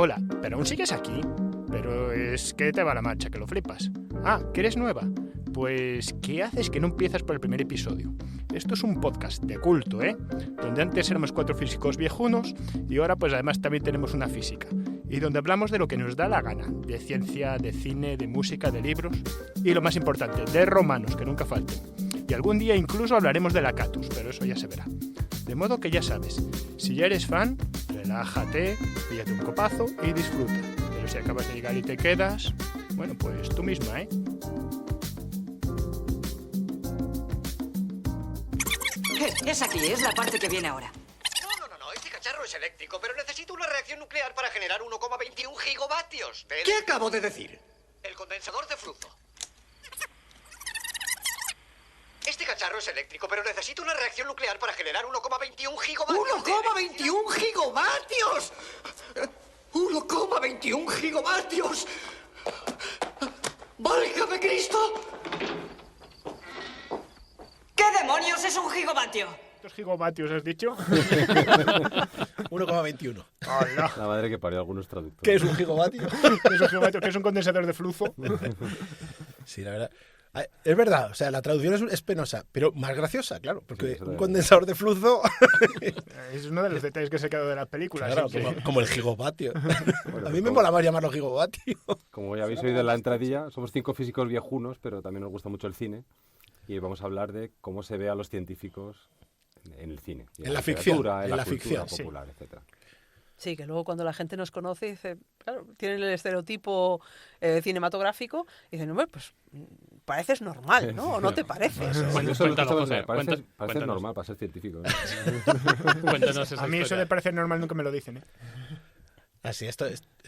Hola, ¿pero aún sigues aquí? Pero es que te va la marcha, que lo flipas. Ah, ¿que eres nueva? Pues, ¿qué haces que no empiezas por el primer episodio? Esto es un podcast de culto, ¿eh? Donde antes éramos 4 físicos viejunos y ahora pues además también tenemos una física. Y donde hablamos de lo que nos da la gana, de ciencia, de cine, de música, de libros y lo más importante, de romanos, que nunca falten. Y algún día incluso hablaremos de la Catus, pero eso ya se verá. De modo que ya sabes, si ya eres fan, relájate, píllate un copazo y disfruta. Pero si acabas de llegar y te quedas, bueno, pues tú misma, ¿eh? Es aquí, es la parte que viene ahora. No, este cacharro es eléctrico, pero necesito una reacción nuclear para generar 1,21 gigavatios. ¿Qué acabo de decir? El condensador de flujo. Este cacharro es eléctrico, pero necesito una reacción nuclear para generar 1,21 gigavatios. ¡1,21 gigavatios! ¡1,21 gigavatios! ¡Válgame Cristo! ¿Qué demonios es un gigavatio? ¿Cuántos gigavatios has dicho? 1,21. ¡Hala! La madre que parió algunos ¿Qué traductores. es un gigavatio? ¿Qué es un gigavatio? ¿Qué es un condensador de flujo? Sí, la verdad. Es verdad, o sea, la traducción es penosa, pero más graciosa, claro, porque Sí, un condensador de flujo, Es uno de los detalles que se ha quedado de las películas. claro, así que- como el gigavatio. Bueno, A mí me como- mola más llamarlo gigavatio. Como ya habéis oído en la entradilla, somos 5 físicos viejunos, pero también nos gusta mucho el cine. Y vamos a hablar de cómo se ve a los científicos en el cine. Y En la ficción, literatura, en en la cultura ficción, sí. popular, etcétera. Sí, que luego cuando la gente nos conoce dice, claro, tienen el estereotipo cinematográfico y dicen, hombre, pues pareces normal, ¿no? ¿O no te pareces? Eso es lo que estamos diciendo, pareces cuéntanos. normal para ser científico. Cuéntanos esa A mí eso historia. de parecer normal nunca me lo dicen, ¿eh? Así, esto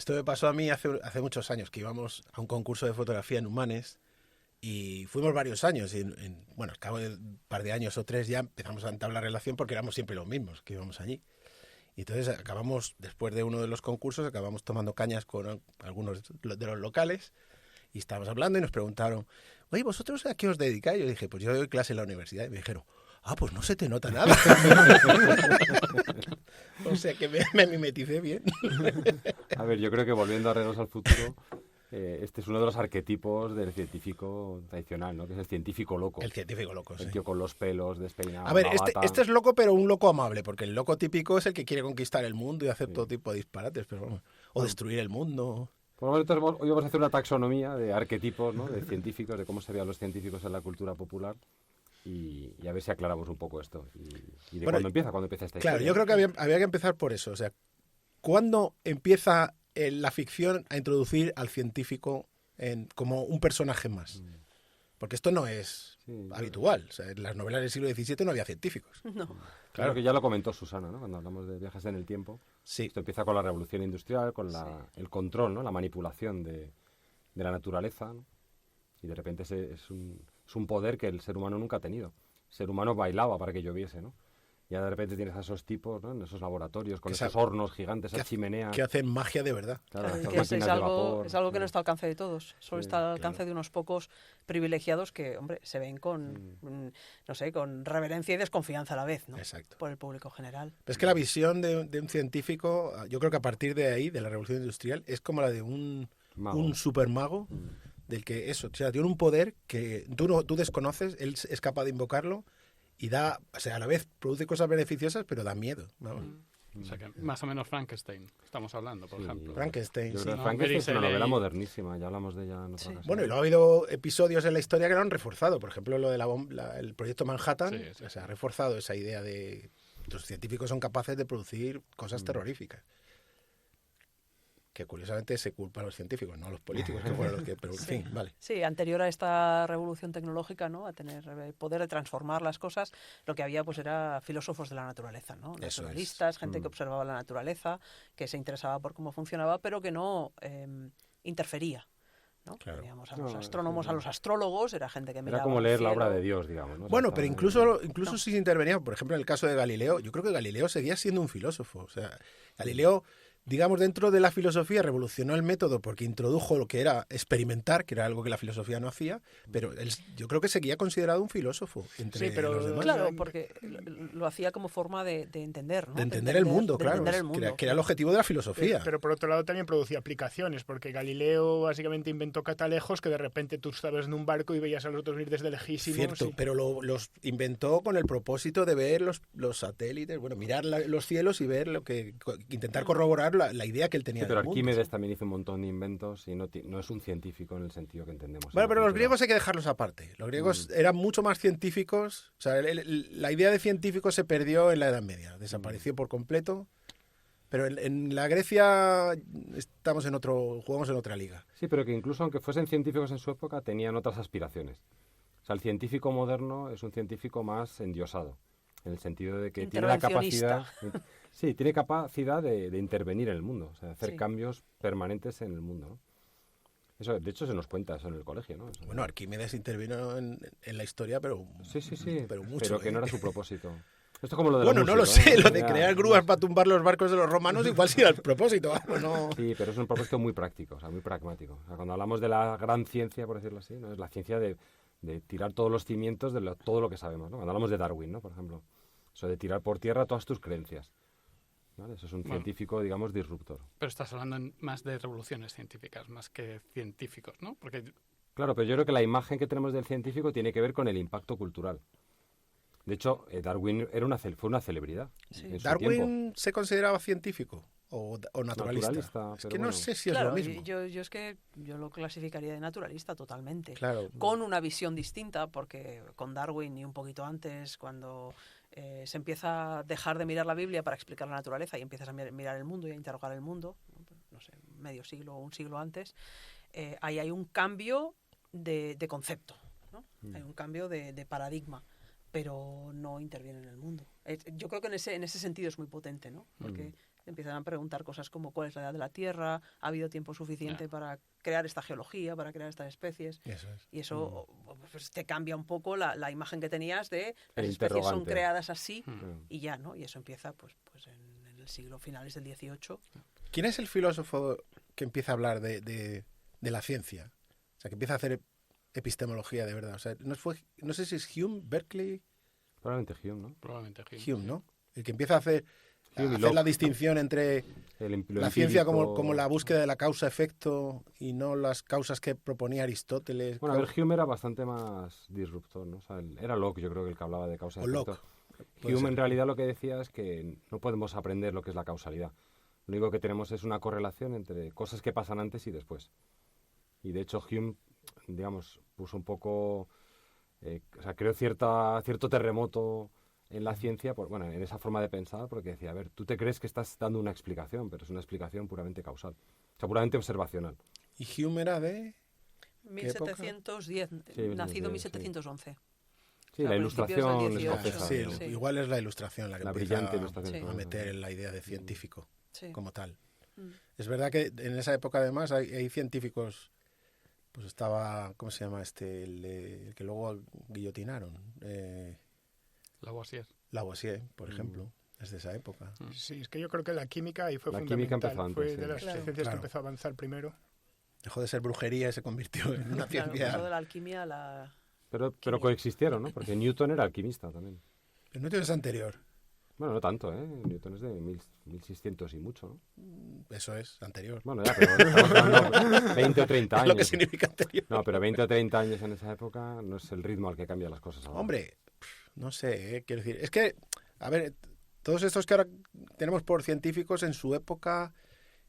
me pasó a mí hace muchos años, que íbamos a un concurso de fotografía en Humanes y fuimos varios años. Y bueno, al cabo de un par de años o 3 ya empezamos a entablar relación porque éramos siempre los mismos que íbamos allí. Y entonces acabamos, después de uno de los concursos, acabamos tomando cañas con algunos de los locales y estábamos hablando y nos preguntaron, oye, ¿vosotros a qué os dedicáis? Yo dije, pues yo doy clase en la universidad. Y me dijeron, pues no se te nota nada. O sea que me mimeticé bien. A ver, yo creo que volviendo a Regreso al Futuro, este es uno de los arquetipos del científico tradicional, ¿no? Que es el científico loco. El científico loco, sí. El tío con los pelos despeinados. A ver, la bata. este es loco, pero un loco amable, porque el loco típico es el que quiere conquistar el mundo y hacer todo tipo de disparates, pero vamos, o destruir el mundo. Por lo menos hoy vamos a hacer una taxonomía de arquetipos, ¿no? De científicos, de cómo se ve a los científicos en la cultura popular y a ver si aclaramos un poco esto. Y de Bueno, cuándo empieza esta Claro, historia. yo creo que había que empezar por eso. O sea, ¿cuándo empieza la ficción a introducir al científico como un personaje más? Porque esto no es Sí, habitual. O sea, en las novelas del siglo XVII no había científicos. No. Claro que ya lo comentó Susana, ¿no? Cuando hablamos de viajes en el tiempo. Sí. Esto empieza con la revolución industrial, con el control, ¿no? La manipulación de la naturaleza, ¿no? Y de repente es un poder que el ser humano nunca ha tenido. El ser humano bailaba para que lloviese, ¿no? Ya de repente tienes a esos tipos, ¿no? En esos laboratorios, con Que esos sa- hornos gigantes, esas chimeneas. Que hacen magia de verdad. Claro, Claro, esas que es máquinas de vapor. algo que no está al alcance de todos, solo Sí, está al alcance de unos pocos privilegiados que, hombre, se ven con, no sé, con reverencia y desconfianza a la vez, ¿no? Exacto. Por el público general. Es que la visión de un científico, yo creo que a partir de ahí, de la revolución industrial, es como la de un Mago. supermago, del que o sea, tiene un poder que tú desconoces, él es capaz de invocarlo y da, o sea, a la vez produce cosas beneficiosas, pero da miedo. Vamos. O sea que más o menos Frankenstein, estamos hablando, por Sí. ejemplo. Frankenstein, Yo sí. creo que No, Frankenstein es una Mary novela Shelley. modernísima, ya hablamos de ella en otra Sí. ocasión. Bueno, y luego ha habido episodios en la historia que lo han reforzado. Por ejemplo, lo de el proyecto Manhattan, Sí, sí, o sea, ha reforzado esa idea de los científicos son capaces de producir cosas terroríficas. Que curiosamente se culpa a los científicos, no a los políticos, que fueron los que... Pero, en fin, vale. Sí, anterior a esta revolución tecnológica, ¿no? A tener el poder de transformar las cosas, lo que había pues era filósofos de la naturaleza, ¿no? Eso Naturalistas, gente que observaba la naturaleza, que se interesaba por cómo funcionaba, pero que no interfería, ¿no? Claro. Teníamos a los No, astrónomos, sí. a los astrólogos, era gente que miraba Era como al leer la obra cielo. de Dios, digamos, ¿no? O sea, Bueno, está- pero incluso si se intervenía, por ejemplo, en el caso de Galileo, yo creo que Galileo seguía siendo un filósofo. O sea, Galileo digamos, dentro de la filosofía revolucionó el método porque introdujo lo que era experimentar, que era algo que la filosofía no hacía, pero él, yo creo que seguía considerado un filósofo entre Sí, pero los demás. Claro, porque lo hacía como forma de entender, ¿no? De entender el mundo, de claro, entender el mundo. que era el objetivo de la filosofía. Pero por otro lado también producía aplicaciones, porque Galileo básicamente inventó catalejos que de repente tú estabas en un barco y veías a los otros ir desde lejísimos. Cierto, y- pero los inventó con el propósito de ver los satélites, bueno, mirar los cielos y ver lo que intentar corroborar la idea que él tenía Sí, pero del mundo. Arquímedes también hizo un montón de inventos y no es un científico en el sentido que entendemos. Bueno, en la pero los cultura. griegos hay que dejarlos aparte. Los griegos eran mucho más científicos. O sea, la idea de científico se perdió en la Edad Media, desapareció por completo. Pero en la Grecia jugamos en otra liga. Sí, pero que incluso aunque fuesen científicos en su época, tenían otras aspiraciones. O sea, el científico moderno es un científico más endiosado, en el sentido de que tiene la capacidad... Sí, tiene capacidad de intervenir en el mundo, o sea, de hacer Sí. cambios permanentes en el mundo, ¿no? Eso, de hecho, se nos cuenta eso en el colegio, ¿no? Eso- Bueno, Arquímedes intervino en la historia, pero sí, pero mucho. que no ¿eh? era su propósito. Esto es como lo de la Bueno, no lo música, sé, lo de Ya, crear grúas para tumbar los barcos de los romanos igual sí era el propósito. Vamos, no. Sí, pero es un propósito muy práctico, o sea, muy pragmático. O sea, cuando hablamos de la gran ciencia, por decirlo así, ¿no? Es la ciencia de tirar todos los cimientos de todo lo que sabemos, ¿no? Cuando hablamos de Darwin, ¿no? Por ejemplo. Eso de tirar por tierra todas tus creencias. ¿Vale? Eso es un Bueno. científico, digamos, disruptor. Pero estás hablando más de revoluciones científicas, más que científicos, ¿no? Porque Claro, pero yo creo que la imagen que tenemos del científico tiene que ver con el impacto cultural. De hecho, Darwin fue una celebridad Sí. en su ¿Darwin tiempo. se consideraba científico o naturalista? Naturalista, Es pero que no bueno. sé si es Claro, lo mismo. yo es que yo lo clasificaría de naturalista totalmente. Claro. Con una visión distinta, porque con Darwin y un poquito antes, cuando se empieza a dejar de mirar la Biblia para explicar la naturaleza y empiezas a mirar el mundo y a interrogar el mundo, no sé, medio siglo o un siglo antes, ahí hay un cambio de concepto, ¿no? Hay un cambio de paradigma, pero no interviene en el mundo. Yo creo que en ese sentido es muy potente, ¿no? Porque empiezan a preguntar cosas como cuál es la edad de la Tierra, ha habido tiempo suficiente para crear esta geología, para crear estas especies, Eso es. y eso pues, te cambia un poco la imagen que tenías de las El especies son interrogante. creadas así Mm. y ya, ¿no? Y eso empieza pues en el siglo finales del XVIII. ¿Quién es el filósofo que empieza a hablar de la ciencia? O sea, que empieza a hacer epistemología de verdad. O sea, no sé si es Hume, Berkeley, Probablemente Hume, ¿no? probablemente Hume, ¿no? El que empieza a hacer Hume y la Locke. distinción entre Lo la ciencia empírico. como la búsqueda de la causa-efecto y no las causas que proponía Aristóteles. Bueno, a ver, Hume era bastante más disruptor, ¿no? O sea, era Locke, yo creo que el que hablaba de causa y O efecto. Locke, puede Hume ser. en realidad lo que decía es que no podemos aprender lo que es la causalidad. Lo único que tenemos es una correlación entre cosas que pasan antes y después. Y de hecho Hume, digamos, puso un poco, o sea, creó cierto terremoto en la ciencia, bueno, en esa forma de pensar, porque decía, a ver, tú te crees que estás dando una explicación, pero es una explicación puramente causal, o sea, puramente observacional. Y Hume era de... ¿Qué época? 1710, Sí, nacido en 1711. 1711. Sí, O sea, la principios del ilustración 18. escocesa. Sí, ¿no? Sí. igual es la ilustración la que La empieza brillante ilustración. Sí. a meter en la idea de científico Sí. como tal. Mm. Es verdad que en esa época además hay científicos, pues estaba, ¿cómo se llama este? El que luego guillotinaron, Lavoisier. Lavoisier, por ejemplo, es de esa época. Sí, es que yo creo que la química ahí fue La química fundamental. empezó antes, Fue sí. de las Claro. ciencias Claro. que empezó a avanzar primero. Dejó de ser brujería y se convirtió en una Claro, ciencia. pasó de la alquimia a la... Pero Química. coexistieron, ¿no? Porque Newton era alquimista también. El núcleo es anterior, Bueno, no tanto, ¿eh? Newton es de 1600 y mucho, ¿no? eso es anterior. Bueno, ya, pero estamos hablando 20 o 30 Es años. lo que significa anterior. No, pero 20 o 30 años en esa época no es el ritmo al que cambian las cosas ahora. Hombre, no sé, quiero decir, es que, a ver, todos estos que ahora tenemos por científicos en su época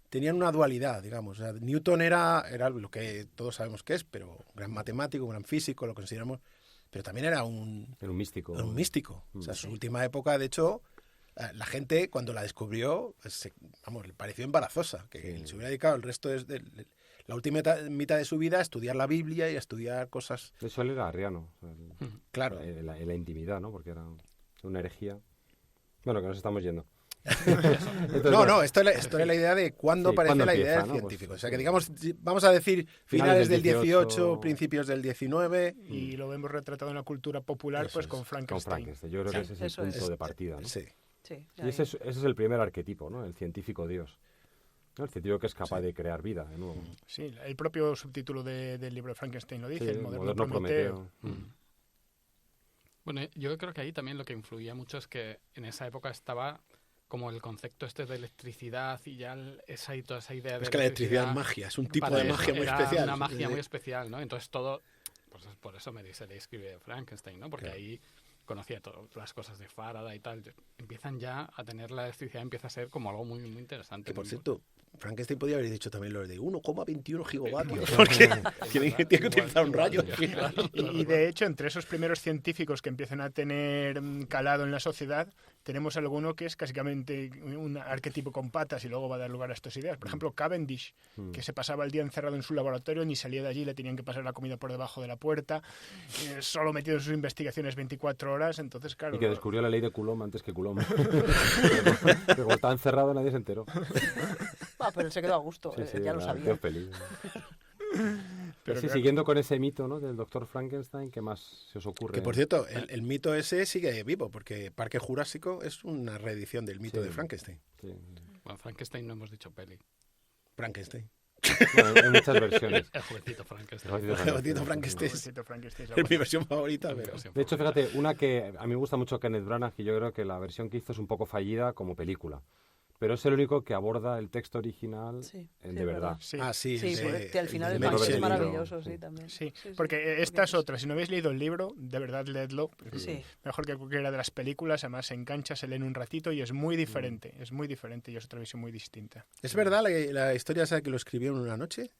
tenían una dualidad, digamos. O sea, Newton era lo que todos sabemos que es, pero un gran matemático, un gran físico, lo consideramos, pero también era un Era un místico. místico. O sea, Sí. su última época, de hecho, la gente cuando la descubrió, pues, le pareció embarazosa, que Sí. se hubiera dedicado el resto de la última mitad de su vida a estudiar la Biblia y a estudiar cosas. De hecho, él era arriano. O sea, Claro. en la intimidad, ¿no? Porque era una herejía. Bueno, que nos estamos yendo. Entonces, No, bueno, no, esto era la idea de cuándo Sí, aparece ¿cuándo la idea empieza, del no? científico. Pues, O sea, que digamos, vamos a decir finales del 18, 18, principios del 19. Y lo vemos retratado en la cultura popular Eso pues es, con con Frankenstein. Frankenstein. Yo creo que ese es el eso es. punto de partida, ¿no? Sí. Sí, Y ese es el primer arquetipo, ¿no? El científico Dios. ¿no? El científico que es capaz de crear vida, de nuevo. Sí, el propio subtítulo del libro de Frankenstein lo dice, Sí, el moderno Prometeo. Bueno, yo creo que ahí también lo que influía mucho es que en esa época estaba como el concepto este de electricidad y ya toda esa idea de Es que la electricidad es magia, es un tipo de magia muy especial. Una magia muy especial, ¿no? Entonces todo, pues por eso se le escribe Frankenstein, ¿no? Porque ahí conocía todas las cosas de Faraday y tal. Empiezan ya a tener la electricidad, empieza a ser como algo muy, muy interesante. Que por muy- cierto, Frankenstein podía haber dicho también lo de 1,21 gigavatios, porque tiene que utilizar un rayo. Y de hecho, entre esos primeros científicos que empiezan a tener calado en la sociedad, tenemos alguno que es básicamente un arquetipo con patas y luego va a dar lugar a estas ideas. Por ejemplo, Cavendish, que se pasaba el día encerrado en su laboratorio, ni salía de allí, le tenían que pasar la comida por debajo de la puerta, solo metido en sus investigaciones 24 horas, entonces claro... Y que descubrió la ley de Coulomb antes que Coulomb. Que como estaba encerrado nadie se enteró. Pero él se quedó a gusto, Sí, sí, ya lo era sabía. tío feliz. Pero Sí, claro, siguiendo con ese mito, ¿no? Del doctor Frankenstein, ¿qué más se os ocurre? Que por cierto, el mito ese sigue vivo, porque Parque Jurásico es una reedición del mito Sí. de Frankenstein. Sí. Bueno, Frankenstein no hemos dicho peli. Frankenstein. Bueno, hay muchas versiones. El jueguecito Frankenstein. El jueguecito El jueguecito Frankenstein. Pobrecito Frankenstein, Es mi versión favorita, pero... De hecho, fíjate, una que a mí me gusta mucho Kenneth Branagh y yo creo que la versión que hizo es un poco fallida como película. Pero es el único que aborda el texto original Sí, de sí, verdad. verdad. Sí. Ah, sí, Sí, el de- porque al final de el Robert país De es Niro. maravilloso, sí, también. Sí, Sí, porque esta es otra. Si no habéis leído el libro, de verdad leedlo. Sí. Mejor que cualquiera de las películas. Además, se engancha, se lee en un ratito y es muy diferente. Es muy diferente y es otra visión muy distinta. ¿Es verdad la historia esa que lo escribió en una noche?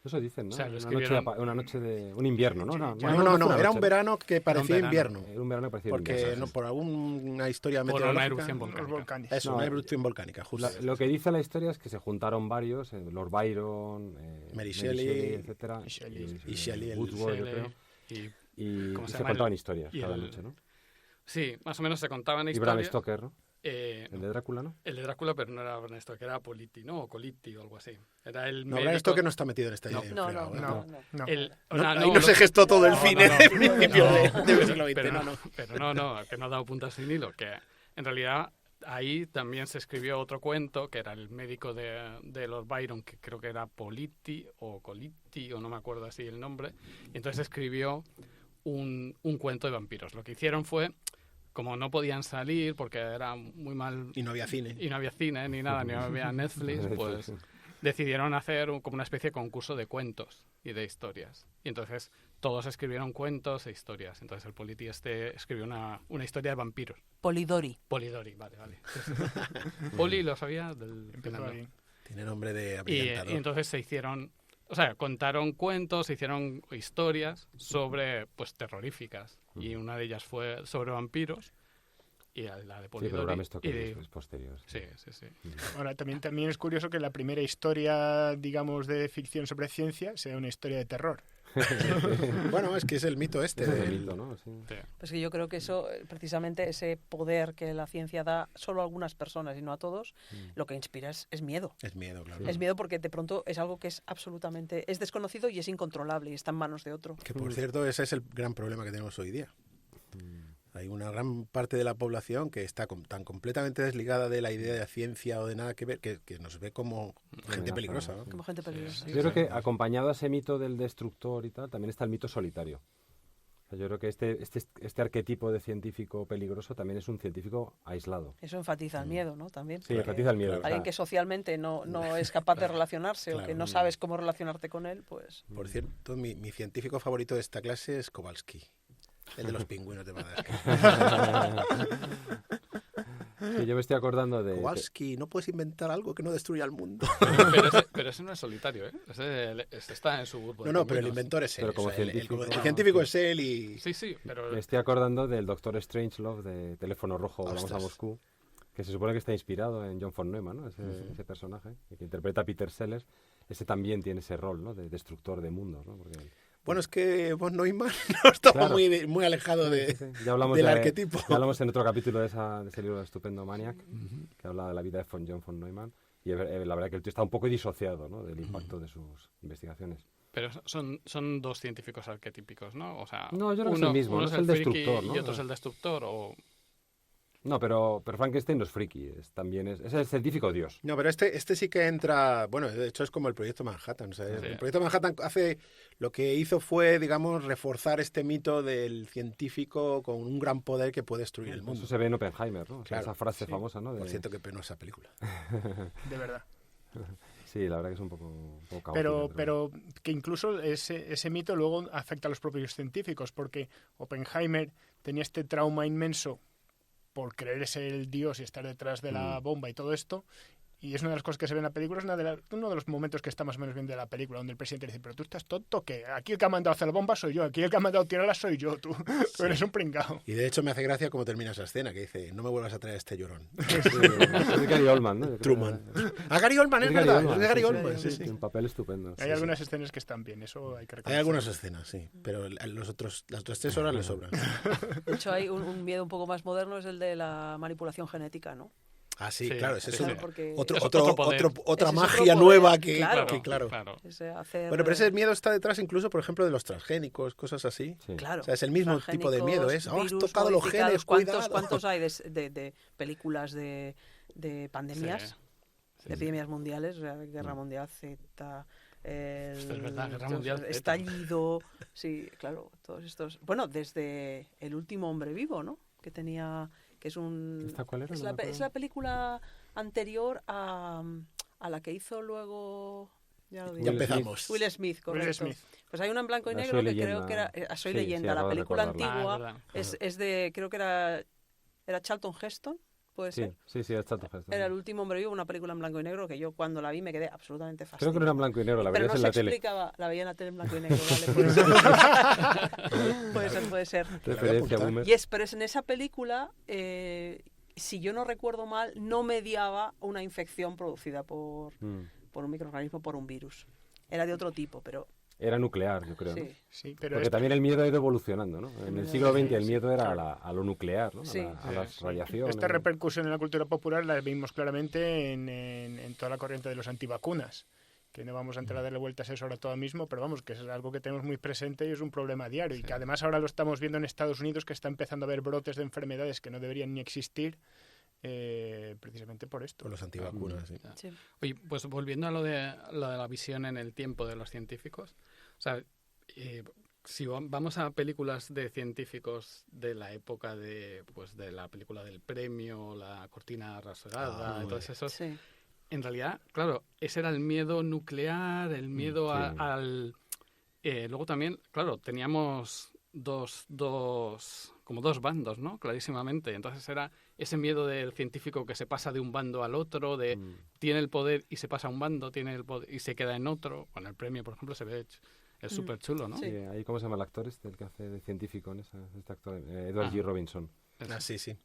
Eso dicen, ¿no? O sea, lo una, escribieron- una noche de... un invierno, ¿no? Ya- ya- No, fue una era un noche, verano que parecía verano. invierno. Era un verano que parecía Porque invierno, no, sí. por alguna historia Por una meteorológica... erupción Los volcánica. volcanes. Eso, No, una erupción volcánica, justo. Lo que dice la historia es que se juntaron varios, Lord Byron, Mary Shelley, etcétera, y Shelley. Y Shelley, el- Woodward, yo creo, Y, y ¿cómo se se llama? contaban historias y cada el- noche, ¿no? sí, más o menos se contaban Y Bram historias. Stoker, ¿no? eh, El de Drácula, ¿no? el de Drácula, pero no era Bram Stoker, era Politi, ¿no? O Coliti o algo así. Era el No, médico... Bram Stoker no está metido en esta No. No, no, fregado, no, No. El, No, ahí no, no se gestó todo el no, cine no, no. de principio No, del siglo XX, pero no, no, no. pero no, que no ha dado puntas sin hilo, que en realidad ahí también se escribió otro cuento, que era el médico de Lord Byron, que creo que era Politi o Coliti, o no me acuerdo así el nombre, y entonces escribió un cuento de vampiros. Lo que hicieron fue, como no podían salir porque era muy mal Y no había cine. y no había cine ni nada, ni había Netflix, pues decidieron hacer como una especie de concurso de cuentos y de historias. Y entonces todos escribieron cuentos e historias. Entonces el Politi escribió una historia de vampiros. Polidori. Polidori, vale. Poli lo sabía del Empezó Fernando. ahí. Tiene nombre de Y abrillantador. entonces se hicieron, o sea, contaron cuentos, se hicieron historias sobre, pues, terroríficas. Y una de ellas fue sobre vampiros. Y la de Sí, pero Polidori. Bram Stoker y de- es posterior. sí, sí, sí. Ahora, también es curioso que la primera historia, digamos, de ficción sobre ciencia sea una historia de terror. Bueno, es que es el mito este. Ese es el del- mito, ¿no? Sí. Sí. Pues que yo creo que eso, precisamente ese poder que la ciencia da solo a algunas personas y no a todos, lo que inspira es miedo. Es miedo, claro. Es miedo porque de pronto es algo que es absolutamente, es desconocido y es incontrolable y está en manos de otro. Que por cierto, ese es el gran problema que tenemos hoy día. Hay una gran parte de la población que está tan completamente desligada de la idea de la ciencia o de nada que ver, que nos ve como gente Amenaza, peligrosa, ¿no? ¿no? Como gente peligrosa. Yo creo que acompañado a ese mito del destructor y tal, también está el mito solitario. O sea, yo creo que este arquetipo de científico peligroso también es un científico aislado. Eso enfatiza el miedo, ¿no? También. Sí, enfatiza el miedo. claro. o sea, Alguien que socialmente no es capaz de relacionarse o que Claro. no sabes cómo relacionarte con él, pues... Por cierto, mi científico favorito de esta clase es Kowalski, el de los pingüinos de Madagascar. sí, yo me estoy acordando de... Kowalski, no puedes inventar algo que no destruya el mundo. Pero ese no es solitario, ¿eh? Ese está en su grupo. de No, pero el pingüinos. inventor es él. Pero como o sea, el científico, científico es él y... Sí, sí, pero... Me estoy acordando del Doctor Strangelove de Teléfono Rojo, Vamos a Ostras. Moscú, que se supone que está inspirado en John von Neumann, ¿no? Ese personaje, que interpreta a Peter Sellers. Ese también tiene ese rol, ¿no? De destructor de mundos, ¿no? Porque, Bueno, es que von Neumann no estaba Claro. muy alejado de, sí, ya hablamos del de- arquetipo. Ya hablamos en otro capítulo de ese libro estupendo, Maniac, que habla de la vida de John von Neumann. Y la verdad que el tío está un poco disociado, ¿no? Del impacto de sus investigaciones. Pero son dos científicos arquetípicos, ¿no? O sea, No, yo creo que es el mismo, uno ¿no? es Es el friki destructor, ¿no? y otro es el destructor, o... No, pero Frankenstein no es friki, es el científico dios. No, pero este sí que entra, bueno, de hecho es como el Proyecto Manhattan. O sea, el Proyecto Manhattan lo que hizo fue, digamos, reforzar este mito del científico con un gran poder que puede destruir el mundo. Eso se ve en Oppenheimer, ¿no? O sea, Claro, esa frase famosa, ¿no? Por cierto, qué penosa película. De verdad. Sí, la verdad que es un poco caótica, Pero que incluso ese mito luego afecta a los propios científicos, porque Oppenheimer tenía este trauma inmenso por creer ser el dios y estar detrás de la bomba y todo esto, y es una de las cosas que se ve en la película, es uno de los momentos que está más o menos bien de la película, donde el presidente dice, pero tú estás tonto, que aquí el que ha mandado a hacer la bomba soy yo, aquí el que ha mandado a tirarla soy yo, tú eres un pringao. Y de hecho me hace gracia cómo termina esa escena, que dice, no me vuelvas a traer este llorón. Sí, es de Gary Oldman, ¿no? Truman. A Gary Oldman, es verdad, es de Gary Oldman. Sí. Un papel estupendo. Hay algunas escenas que están bien, eso hay que reconocer. Hay algunas escenas, sí, pero las otras 3 horas le sobran. De hecho, hay un miedo un poco más moderno, es el de la manipulación genética, ¿no? Ah, sí, Sí, claro, ese es Claro, porque Es otro poder. otra Ese es magia otro poder, nueva que, claro. claro. Ese hacer, Bueno, pero ese miedo está detrás incluso, por ejemplo, de los transgénicos, cosas así. Sí. claro, O sea, es el mismo tipo de miedo, has virus tocado los modificados. genes, ¿Cuántos cuidado. hay de películas de pandemias, Sí. de epidemias mundiales? O sea, Guerra Mundial Z, Es verdad, Guerra Mundial Z. Estallido, sí, claro, todos estos. Bueno, desde El último hombre vivo, ¿no? Que tenía, que es un. ¿Esta cuál era? Es No me acuerdo. la película anterior a la que hizo luego. Ya lo diré. Ya empezamos. Will Smith, correcto. Will Smith. Pues hay una en blanco y La negro Soy que Leyenda. creo que era Soy Sí, Leyenda, sí, la acabo de película recordarla. antigua verdad. es de, creo que era Charlton Heston, puede Sí, ser. sí, es Charlton Heston. Era El último hombre vivo, una película en blanco y negro que yo cuando la vi me quedé absolutamente fascinada. Creo que no era en blanco y negro, la Pero veías no en se la tele. explicaba, la veía en la tele en blanco y negro, vale, puede ser. Referencia apuntar. boomer. Pero es en esa película, si yo no recuerdo mal, no mediaba una infección producida por un microorganismo, por un virus. Era de otro tipo, pero Era nuclear, yo creo, ¿no? sí. Sí, pero Porque también el miedo ha ido evolucionando, ¿no? En el siglo XX el miedo era claro. a lo nuclear, ¿no? Sí. A las radiaciones. esta repercusión en la cultura popular la vimos claramente en toda la corriente de los antivacunas, que no vamos a entrar a darle vueltas a eso ahora todo mismo, pero vamos, que es algo que tenemos muy presente y es un problema diario, y que además ahora lo estamos viendo en Estados Unidos, que está empezando a haber brotes de enfermedades que no deberían ni existir, precisamente por esto. Con los antivacunas, sí. Sí. Oye, pues volviendo a lo de la visión en el tiempo de los científicos, o sea, si vamos a películas de científicos de la época de la película del Premio, la cortina rasgada, y todos esos, Sí. en realidad, claro, ese era el miedo nuclear, el miedo sí. al... luego también, claro, teníamos como dos bandos, ¿no? Clarísimamente. Entonces era ese miedo del científico que se pasa de un bando al otro, de tiene el poder y se pasa a un bando, tiene el poder y se queda en otro. Bueno, el Premio, por ejemplo, se ve... Es súper chulo, ¿no? Sí. Sí, ahí, ¿cómo se llama el actor el que hace de científico en este actor? Edward G. Robinson. Ah, sí. Sí.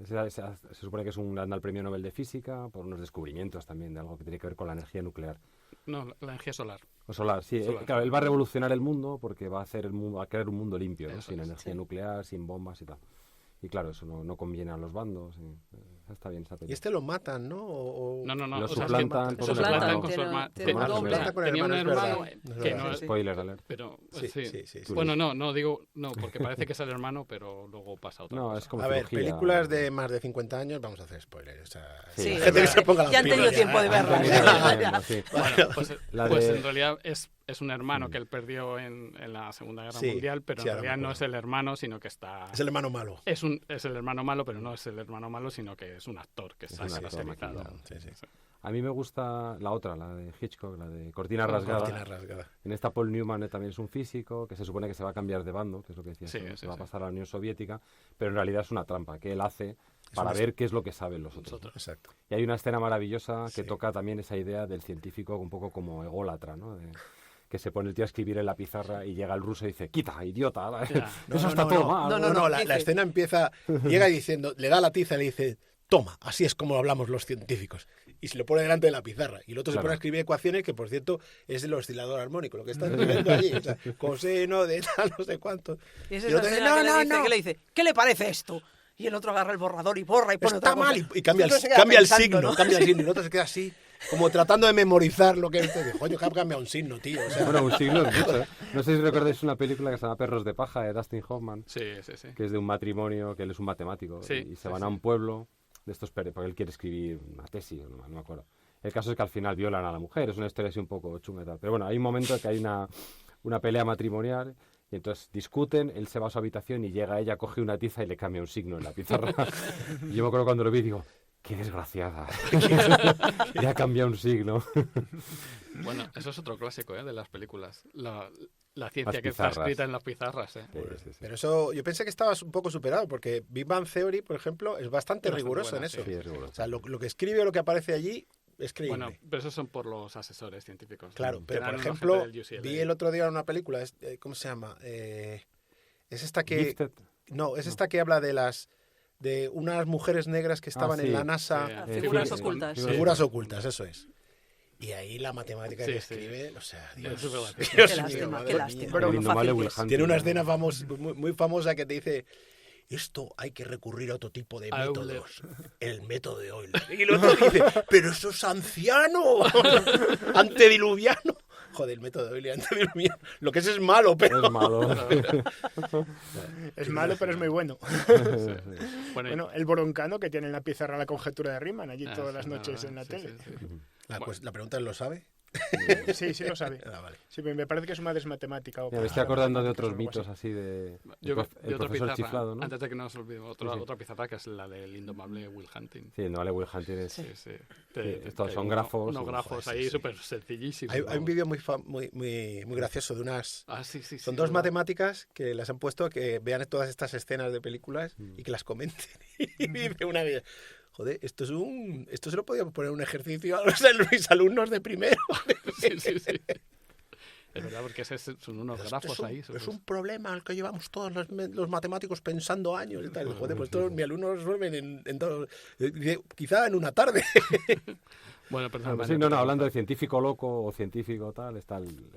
Se supone que es un ganó el premio Nobel de Física por unos descubrimientos también de algo que tiene que ver con la energía nuclear. No, la energía solar. O solar, sí. Solar. Claro, él va a revolucionar el mundo porque va a hacer va a crear un mundo limpio, ¿no? Eso Sin es. energía Sí. nuclear, sin bombas y tal. Y claro, eso no conviene a los bandos. Está bien esa Y película. este lo matan, ¿no? O... No. Lo o sea, es que suplantan por un suplantan hermano. con su hermano. Tiene un doble. Tenía un hermano es que verdad. no Sí. Spoiler alert. Pero, Sí, sí. sí. Bueno, no digo, porque parece que es el hermano, pero luego pasa otra No, cosa. es como A ver, cirugía. películas de más de 50 años, vamos a hacer spoilers. O sea, Sí, la es gente que verdad. se ponga las Ya han tenido pilas, tiempo de verla. Han tenido tiempo, sí. Bueno, pues, La pues de- en realidad es un hermano que él perdió en la Segunda Guerra Sí, Mundial, pero sí, en ahora me realidad no acuerdo. es el hermano, sino que está... Es el hermano malo. Es el hermano malo, pero no es el hermano malo, sino que es un actor que está un actor caracterizado. maquillado. Sí. A mí me gusta la otra, la de Hitchcock, la de Cortina Ah, Rasgada. Cortina rasgada. En esta Paul Newman también es un físico que se supone que se va a cambiar de bando, que es lo que decías, Sí, tú, sí, se va a sí. pasar a la Unión Soviética, pero en realidad es una trampa que él hace para una- ver qué es lo que saben los otros. Nosotros. Exacto. Y hay una escena maravillosa que Sí. toca también esa idea del científico un poco como ególatra, ¿no? Que se pone el tío a escribir en la pizarra y llega el ruso y dice, quita, idiota, eso está todo mal. No, La dice- escena empieza, llega diciendo, le da la tiza y le dice, toma, así es como hablamos los científicos. Y se lo pone delante de la pizarra. Y el otro se Claro. pone a escribir ecuaciones, que por cierto es el oscilador armónico, lo que está escribiendo allí. O sea, coseno de tal, no sé cuánto. Y es Y el esa otro dice, escena que no, le dice, no. que le dice, ¿qué le parece esto? Y el otro agarra el borrador y borra y pone Está otra cosa. mal. Y cambia, otro se queda cambia el pensando, signo, ¿no? cambia el signo. Y el otro se queda así. como tratando de memorizar lo que es. Coño, que ha cambiado un signo, tío. O sea, Bueno, un siglo es mucho, ¿eh? No sé si recordáis una película que se llama Perros de paja, de Dustin Hoffman, Sí, sí, sí. que es de un matrimonio, que él es un matemático, Sí, y se sí, van sí. a un pueblo de estos, porque él quiere escribir una tesis, no me acuerdo. El caso es que al final violan a la mujer, es una historia así un poco chunga y tal. Pero bueno, hay un momento que hay una pelea matrimonial, y entonces discuten, él se va a su habitación y llega ella, coge una tiza y le cambia un signo en la pizarra. Y yo me acuerdo cuando lo vi, digo, qué desgraciada. Le ha cambiado un signo. Bueno, eso es otro clásico, de las películas. La ciencia Las que está pizarras. escrita en las pizarras, Sí, sí, sí. pero eso, yo pensé que estabas un poco superado, porque Big Bang Theory, por ejemplo, es bastante Es bastante riguroso buena, en eso. Sí, es riguroso. O sea, lo que escribe o lo que aparece allí es creíble. Bueno, pero esos son por los asesores científicos. Claro, Que pero eran por una ejemplo, gente del UCLA. vi el otro día una película, ¿cómo se llama? Es esta que... Gifted. No, es esta que habla de unas mujeres negras que estaban sí, en la NASA. sí. Figuras figuras- ocultas. Sí. Figuras ocultas, eso es. Y ahí la matemática Sí, que sí. escribe, o sea, Es Dios, súper gracioso. Dios Qué mío, lástima, madre qué mía. lástima. El Lo indomable fácil Will que es. Hunting. Tiene una escena muy famosa que te dice, esto hay que recurrir a otro tipo de Euler. métodos. El método de Euler. Y el otro dice, pero eso es anciano, antediluviano. Joder, el método de Euler, antediluviano. Lo que es malo, pero... Es malo. Es malo, pero es muy bueno. Bueno, Bueno, el broncano que tiene en la pizarra la conjetura de Riemann allí ah, todas sí, las noches ah, en la sí, tele. sí, sí. La pregunta es, ¿lo sabe? Sí, sí lo sabe. Ah, vale. Sí, me parece que su madre es matemática. O Mira, me estoy acordando de otros matemáticas o algo mitos así de... Yo el de otra profesor pizarra, chiflado, ¿no? antes de que nos olvidemos, Sí, sí. otra pizarra que es la del indomable Will Hunting. Sí, no, vale, Will Hunting es... Sí, sí. estos son grafos Unos y- grafos joder, ahí sí, sí. súper sencillísimos. Hay un vídeo muy gracioso de unas... Ah, sí, sí, Son sí, dos ¿verdad? matemáticas que las han puesto que vean todas estas escenas de películas y que las comenten. Y dice una vez, joder, esto se lo podíamos poner un ejercicio a mis alumnos de primero. Sí, sí, sí. Es verdad, porque son unos Esto grafos es un, ahí. es un problema al que llevamos todos los matemáticos pensando años y tal. Joder, pues todos mis alumnos resuelven en todo, quizá en una tarde. Bueno, pero Ah, pues sí, no, hablando de científico loco o científico tal,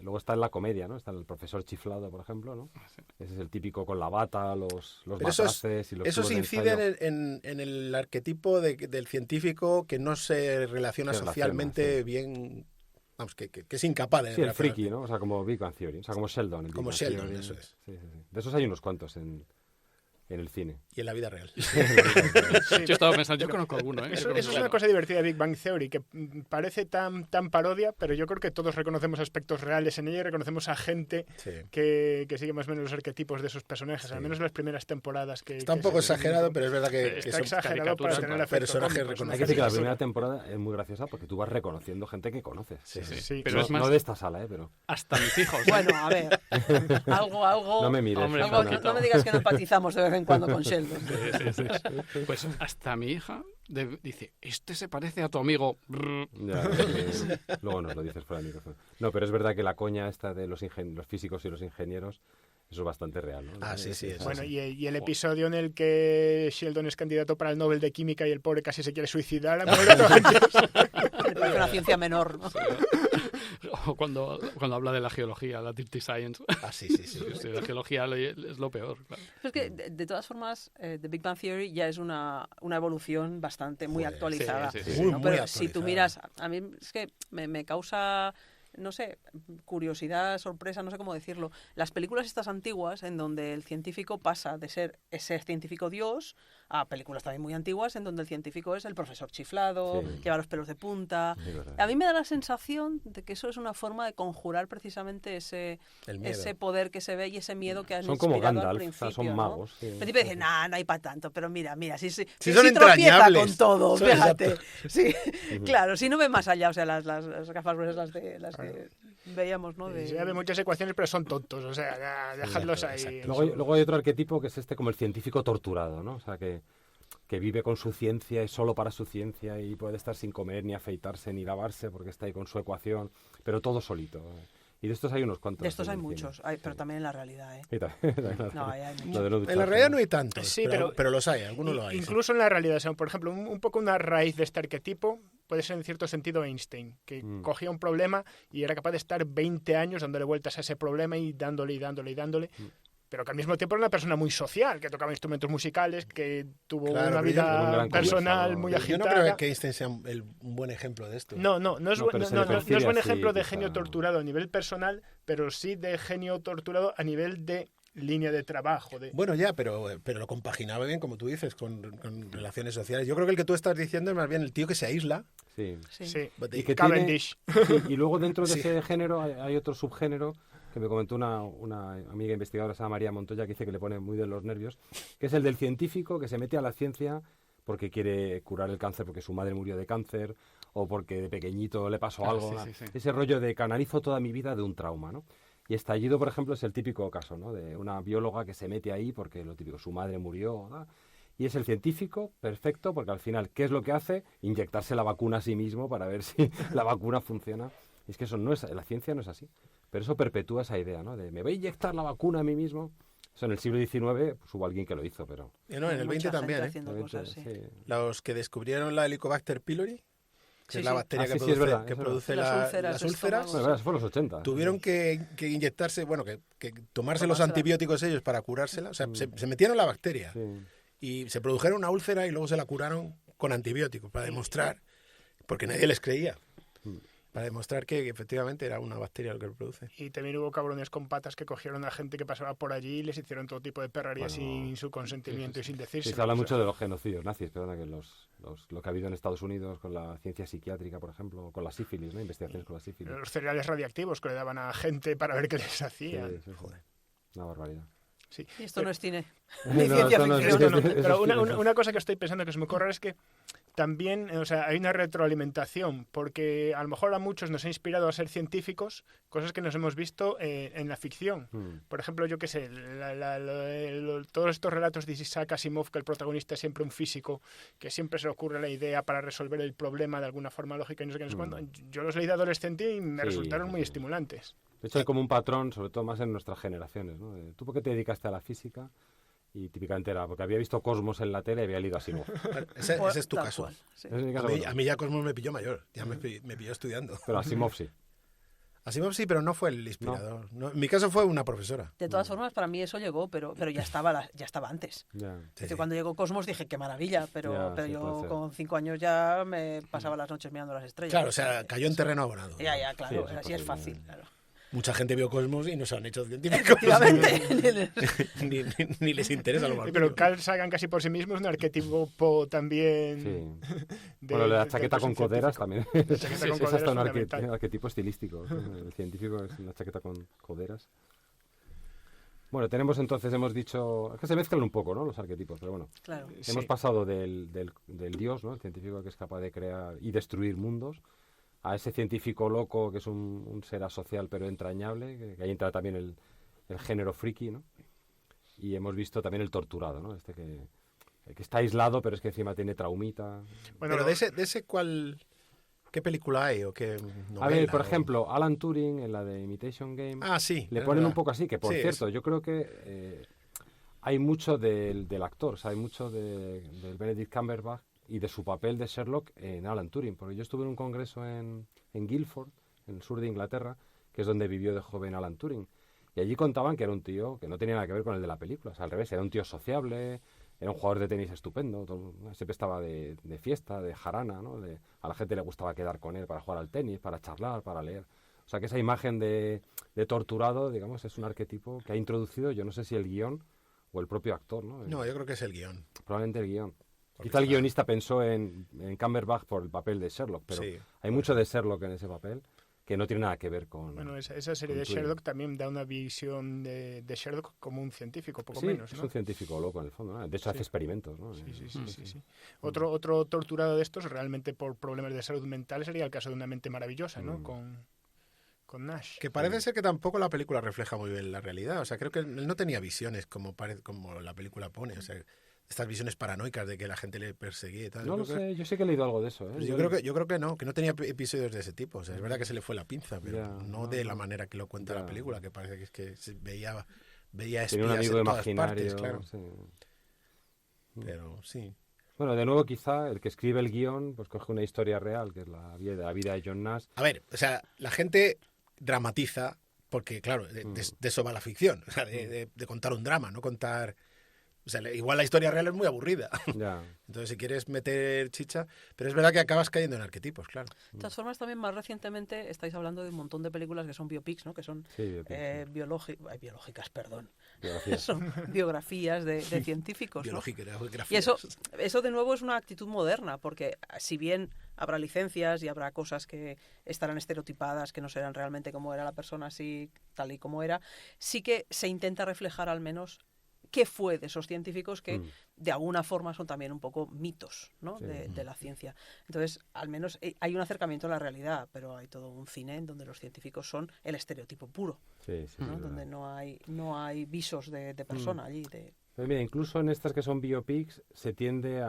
luego está en la comedia, ¿no? Está el profesor chiflado, por ejemplo, ¿no? Ese es el típico con la bata, los Pero matraces y los esos tubos de inciden ensayo. en el arquetipo del científico que no se relaciona Se relaciona, socialmente sí. bien, vamos, que es incapaz de Sí, el relacionarse. friki, ¿no? O sea, como Big Bang Theory, o sea, como Sheldon. Como Big Bang Sheldon, Theory. eso es. Sí, sí, sí. De esos hay unos cuantos en el cine. Y en la vida real. Yo estaba pensando, yo conozco alguno, ¿eh? Yo Eso conozco es una alguno. cosa divertida de Big Bang Theory, que parece tan parodia, pero yo creo que todos reconocemos aspectos reales en ella y reconocemos a gente Sí. que sigue más o menos los arquetipos de esos personajes, al menos en las primeras temporadas. Está un poco exagerado, pero es verdad que Está son exagerado para caricaturas, tener el efecto personajes cómico, es una Hay que decir que la caricatura. primera temporada es muy graciosa porque tú vas reconociendo gente que conoces. Sí, Sí. pero no, es más, no de esta sala, pero... hasta mis hijos. Bueno, a ver. Algo. No me mires. Hombre, algo que- Susana. no me digas que no empatizamos de vez en cuando con Sheldon. Sí, sí, sí. Pues hasta mi hija dice, este se parece a tu amigo. Brr. Ya, luego nos lo dices fuera del micrófono. No, pero es verdad que la coña esta de los físicos y los ingenieros, eso es bastante real, ¿no? Ah, sí, sí, eso Bueno, sí. y el episodio en el que Sheldon es candidato para el Nobel de Química y el pobre casi se quiere suicidar. A mí me lo Me parece una ciencia menor, ¿no? O cuando habla de la geología, la Dirty Science. Ah, sí, sí, sí. Sí, la geología es lo peor. Claro. Es que, de todas formas, The Big Bang Theory ya es una evolución bastante muy Joder, actualizada. sí, sí, sí. Muy, ¿no? muy Pero si tú actualizada. miras, a mí es que me causa, no sé, curiosidad, sorpresa, no sé cómo decirlo. Las películas estas antiguas, en donde el científico pasa de ser ese científico dios a películas también muy antiguas, en donde el científico es el profesor chiflado, Sí. lleva los pelos de punta. Sí, verdad. A mí me da la sensación de que eso es una forma de conjurar precisamente El miedo. ese poder que se ve y ese miedo que han Son como inspirado al Gandalf, o principio, sea, son ¿no? magos. sí. Al principio dicen, nah, no hay para tanto, pero mira, si Sí, si son tropieza entrañables. con todo, Son fíjate. Sí, claro, si no ve más allá, o sea, las gafas gruesas las que veíamos, ¿no? Sí, hay muchas ecuaciones, pero son tontos, o sea, ya, dejadlos ahí. exacto. Luego hay otro arquetipo que es este como el científico torturado, ¿no? O sea, que vive con su ciencia y solo para su ciencia y puede estar sin comer, ni afeitarse, ni lavarse porque está ahí con su ecuación, pero todo solito. Y de estos hay unos cuantos. De estos hay en el cine. muchos, pero también en la realidad, ¿eh? Y también No, hay muchos. lo de no En la ducharse, realidad ¿no? no hay tantos, Sí, pero los hay, algunos lo hay. sí. Incluso en la realidad, o sea, por ejemplo, un poco una raíz de este arquetipo puede ser en cierto sentido Einstein, que cogía un problema y era capaz de estar 20 años dándole vueltas a ese problema y dándole. pero que al mismo tiempo era una persona muy social, que tocaba instrumentos musicales, que tuvo Claro, una pero yo- Era un vida gran personal conversador. muy Yo agitada. no creo que Einstein sea un buen ejemplo de esto. No es, No, pero se le no es percibe buen así, ejemplo de quizá. genio torturado a nivel personal, pero sí de genio torturado a nivel de línea de trabajo. Bueno, ya, pero lo compaginaba bien, como tú dices, con relaciones sociales. Yo creo que el que tú estás diciendo es más bien el tío que se aísla. Sí. Sí. Sí, Y que Cavendish. Sí, y luego dentro de Sí. ese género hay otro subgénero que me comentó una amiga investigadora, se llama María Montoya, que dice que le pone muy de los nervios, que es el del científico que se mete a la ciencia porque quiere curar el cáncer, porque su madre murió de cáncer o porque de pequeñito le pasó Ah, algo. sí, ¿no? sí, sí. Ese rollo de canalizo toda mi vida de un trauma, ¿no? Y Estallido, por ejemplo, es el típico caso, ¿no? De una bióloga que se mete ahí porque lo típico, su madre murió, ¿no? Y es el científico perfecto porque al final, ¿qué es lo que hace? Inyectarse la vacuna a sí mismo para ver si la vacuna funciona. Y es que eso no es, la ciencia no es así. Pero eso perpetúa esa idea, ¿no? De me voy a inyectar la vacuna a mí mismo. Eso en el siglo XIX pues, hubo alguien que lo hizo, pero... Y no, en el 20 Mucha también, gente ¿eh? haciendo cosas, sí. sí. Los que descubrieron la Helicobacter pylori, que Sí, es la sí. bacteria Ah, que sí, sí, es produce, verdad, que es produce verdad. Las úlceras las de úlceras, estómago. Bueno, eso fue en los 80. tuvieron que inyectarse, bueno, que tomarse los Tomársela. antibióticos ellos para curársela. O sea, se metieron la bacteria Sí. y se produjeron una úlcera y luego se la curaron con antibióticos para demostrar, porque nadie les creía, para demostrar que efectivamente era una bacteria lo que lo produce. Y también hubo cabrones con patas que cogieron a gente que pasaba por allí y les hicieron todo tipo de perrerías Bueno, sin su consentimiento y sin Sí, decírselo. se habla O sea, mucho de los genocidios nazis, perdona, que lo que ha habido en Estados Unidos con la ciencia psiquiátrica, por ejemplo, con la sífilis, ¿no? Investigaciones con la sífilis. los cereales radiactivos que le daban a gente para ver qué les Sí, hacían. sí, sí. Una barbaridad. Sí. Y esto no es cine. No, Ni ciencia esto no es- ficción. Esto no, eso es pero cine. una cosa que estoy pensando que se me ocurre es que también, o sea, hay una retroalimentación, porque a lo mejor a muchos nos ha inspirado a ser científicos, cosas que nos hemos visto en la ficción. Por ejemplo, yo qué sé, todos estos relatos de Isaac Asimov, que el protagonista es siempre un físico, que siempre se le ocurre la idea para resolver el problema de alguna forma lógica y no sé qué, no sé cuándo. Yo los leí de adolescente y me Sí, resultaron muy sí. estimulantes. De hecho, hay como un patrón, sobre todo más en nuestras generaciones, ¿no? De, ¿tú por qué te dedicaste a la física? Y típicamente era porque había visto Cosmos en la tele y había leído Asimov. Ese es tu Tal caso. cual, sí. Ese es mi A caso, mí, bueno. a mí ya Cosmos me pilló mayor, ya me pilló estudiando. Pero Asimov sí. Asimov sí, pero no fue el inspirador. No, en mi caso fue una profesora. De todas formas, para mí eso llegó, pero ya estaba antes. Ya. Sí, Es decir, sí. Cuando llegó Cosmos dije, qué maravilla, pero Ya, sí, puede yo ser. con 5 años ya me pasaba las noches mirando las estrellas. Claro, o sea, cayó en terreno abonado. Ya, claro, Sí, eso así es pasa, fácil. ya. Claro. Mucha gente vio Cosmos y no se han hecho científicos. Efectivamente. ni les interesa lo más Pero mínimo. Carl Sagan casi por sí mismo es un arquetipo también... Sí. de- Bueno, la del chaqueta con científico. coderas también. La chaqueta con Es coderas hasta un es fundamental. arquetipo estilístico. El científico es una chaqueta con coderas. Bueno, tenemos entonces, hemos dicho... Es que se mezclan un poco, ¿no? Los arquetipos, pero bueno. Claro. Sí. Hemos pasado del dios, ¿no? El científico que es capaz de crear y destruir mundos, a ese científico loco que es un ser asocial pero entrañable, que ahí entra también el género friki, ¿no? Y hemos visto también el torturado, ¿no? Este que está aislado pero es que encima tiene traumita. Bueno, Pero de ese ¿cuál? ¿Qué película hay o qué novela? A ver, por o- ejemplo, Alan Turing en la de Imitation Game Ah, sí. le es ponen un verdad. poco así, que por Sí, cierto, yo creo que hay mucho del actor, o sea, hay mucho del Benedict Cumberbatch y de su papel de Sherlock en Alan Turing, porque yo estuve en un congreso en Guildford, en el sur de Inglaterra, que es donde vivió de joven Alan Turing, y allí contaban que era un tío que no tenía nada que ver con el de la película, o sea, al revés, era un tío sociable, era un jugador de tenis estupendo, siempre estaba de fiesta, de jarana, ¿no? A la gente le gustaba quedar con él para jugar al tenis, para charlar, para leer. O sea, que esa imagen de torturado, digamos, es un arquetipo que ha introducido, yo no sé si el guión o el propio actor, ¿no? No, yo creo que es el guión. Probablemente el guión. Porque Quizá el está- guionista pensó en Cumberbatch por el papel de Sherlock, pero Sí. hay mucho de Sherlock en ese papel que no tiene nada que ver con... Bueno, esa serie con de Turing. Sherlock también da una visión de Sherlock como un científico, poco Sí, menos, es ¿no? un científico loco en el fondo, ¿no? De hecho hace experimentos, ¿no? Sí. Otro torturado de estos, realmente por problemas de salud mental, sería el caso de Una mente maravillosa, ¿no? Con Nash. Que parece ser que tampoco la película refleja muy bien la realidad. O sea, creo que él no tenía visiones como la película pone. O sea, estas visiones paranoicas de que la gente le perseguía y tal. No Yo lo creo que- sé, yo sí que he leído algo de eso, ¿eh? Pues yo creo que no episodios de ese tipo. O sea, es verdad que se le fue la pinza, pero Ya, no de la no. manera que lo cuenta Ya. la película, que parece que es que se veía espías Tiene un amigo en todas imaginario, partes, claro. sí. Pero sí. Bueno, de nuevo quizá el que escribe el guión pues coge una historia real, que es la vida de John Nash. A ver, o sea, la gente dramatiza porque claro, de eso va la ficción, o sea, de contar un drama, no contar... O sea, igual la historia real es muy aburrida. Ya. Entonces, si quieres meter chicha... Pero es verdad que acabas cayendo en arquetipos, claro. De todas formas, también más recientemente estáis hablando de un montón de películas que son biopics, ¿no? Que son Sí, biopics, biológicas, perdón. Biografías. Son biografías de científicos, ¿no? Biológicas. Y eso de nuevo es una actitud moderna, porque si bien habrá licencias y habrá cosas que estarán estereotipadas, que no serán realmente como era la persona así, tal y como era, sí que se intenta reflejar al menos qué fue de esos científicos que de alguna forma son también un poco mitos, ¿no? Sí. de la ciencia. Entonces, al menos hay un acercamiento a la realidad, pero hay todo un cine en donde los científicos son el estereotipo puro, Sí, ¿no? es Donde verdad. no hay visos de persona allí. Pero mira, incluso en estas que son biopics se tiende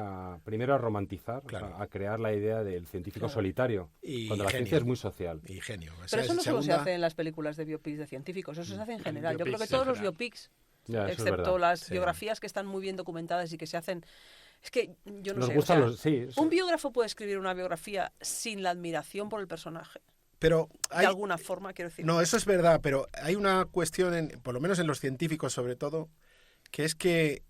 primero a romantizar, Claro. o sea, a crear la idea del científico Claro. solitario, Y cuando la genio. ciencia es muy social. Y genio. Pero eso no solo se segunda- hace en las películas de biopics de científicos, eso se hace en general. Yo creo que biopics todos en los general. biopics, Ya, eso es excepto verdad. las Sí. biografías que están muy bien documentadas y que se hacen... Es que yo no Nos sé, gustan o sea, los... Sí, un biógrafo puede escribir una biografía sin la admiración por el personaje. Pero De hay... alguna forma, quiero decir. No, eso es verdad, pero hay una cuestión, por lo menos en los científicos sobre todo, que es que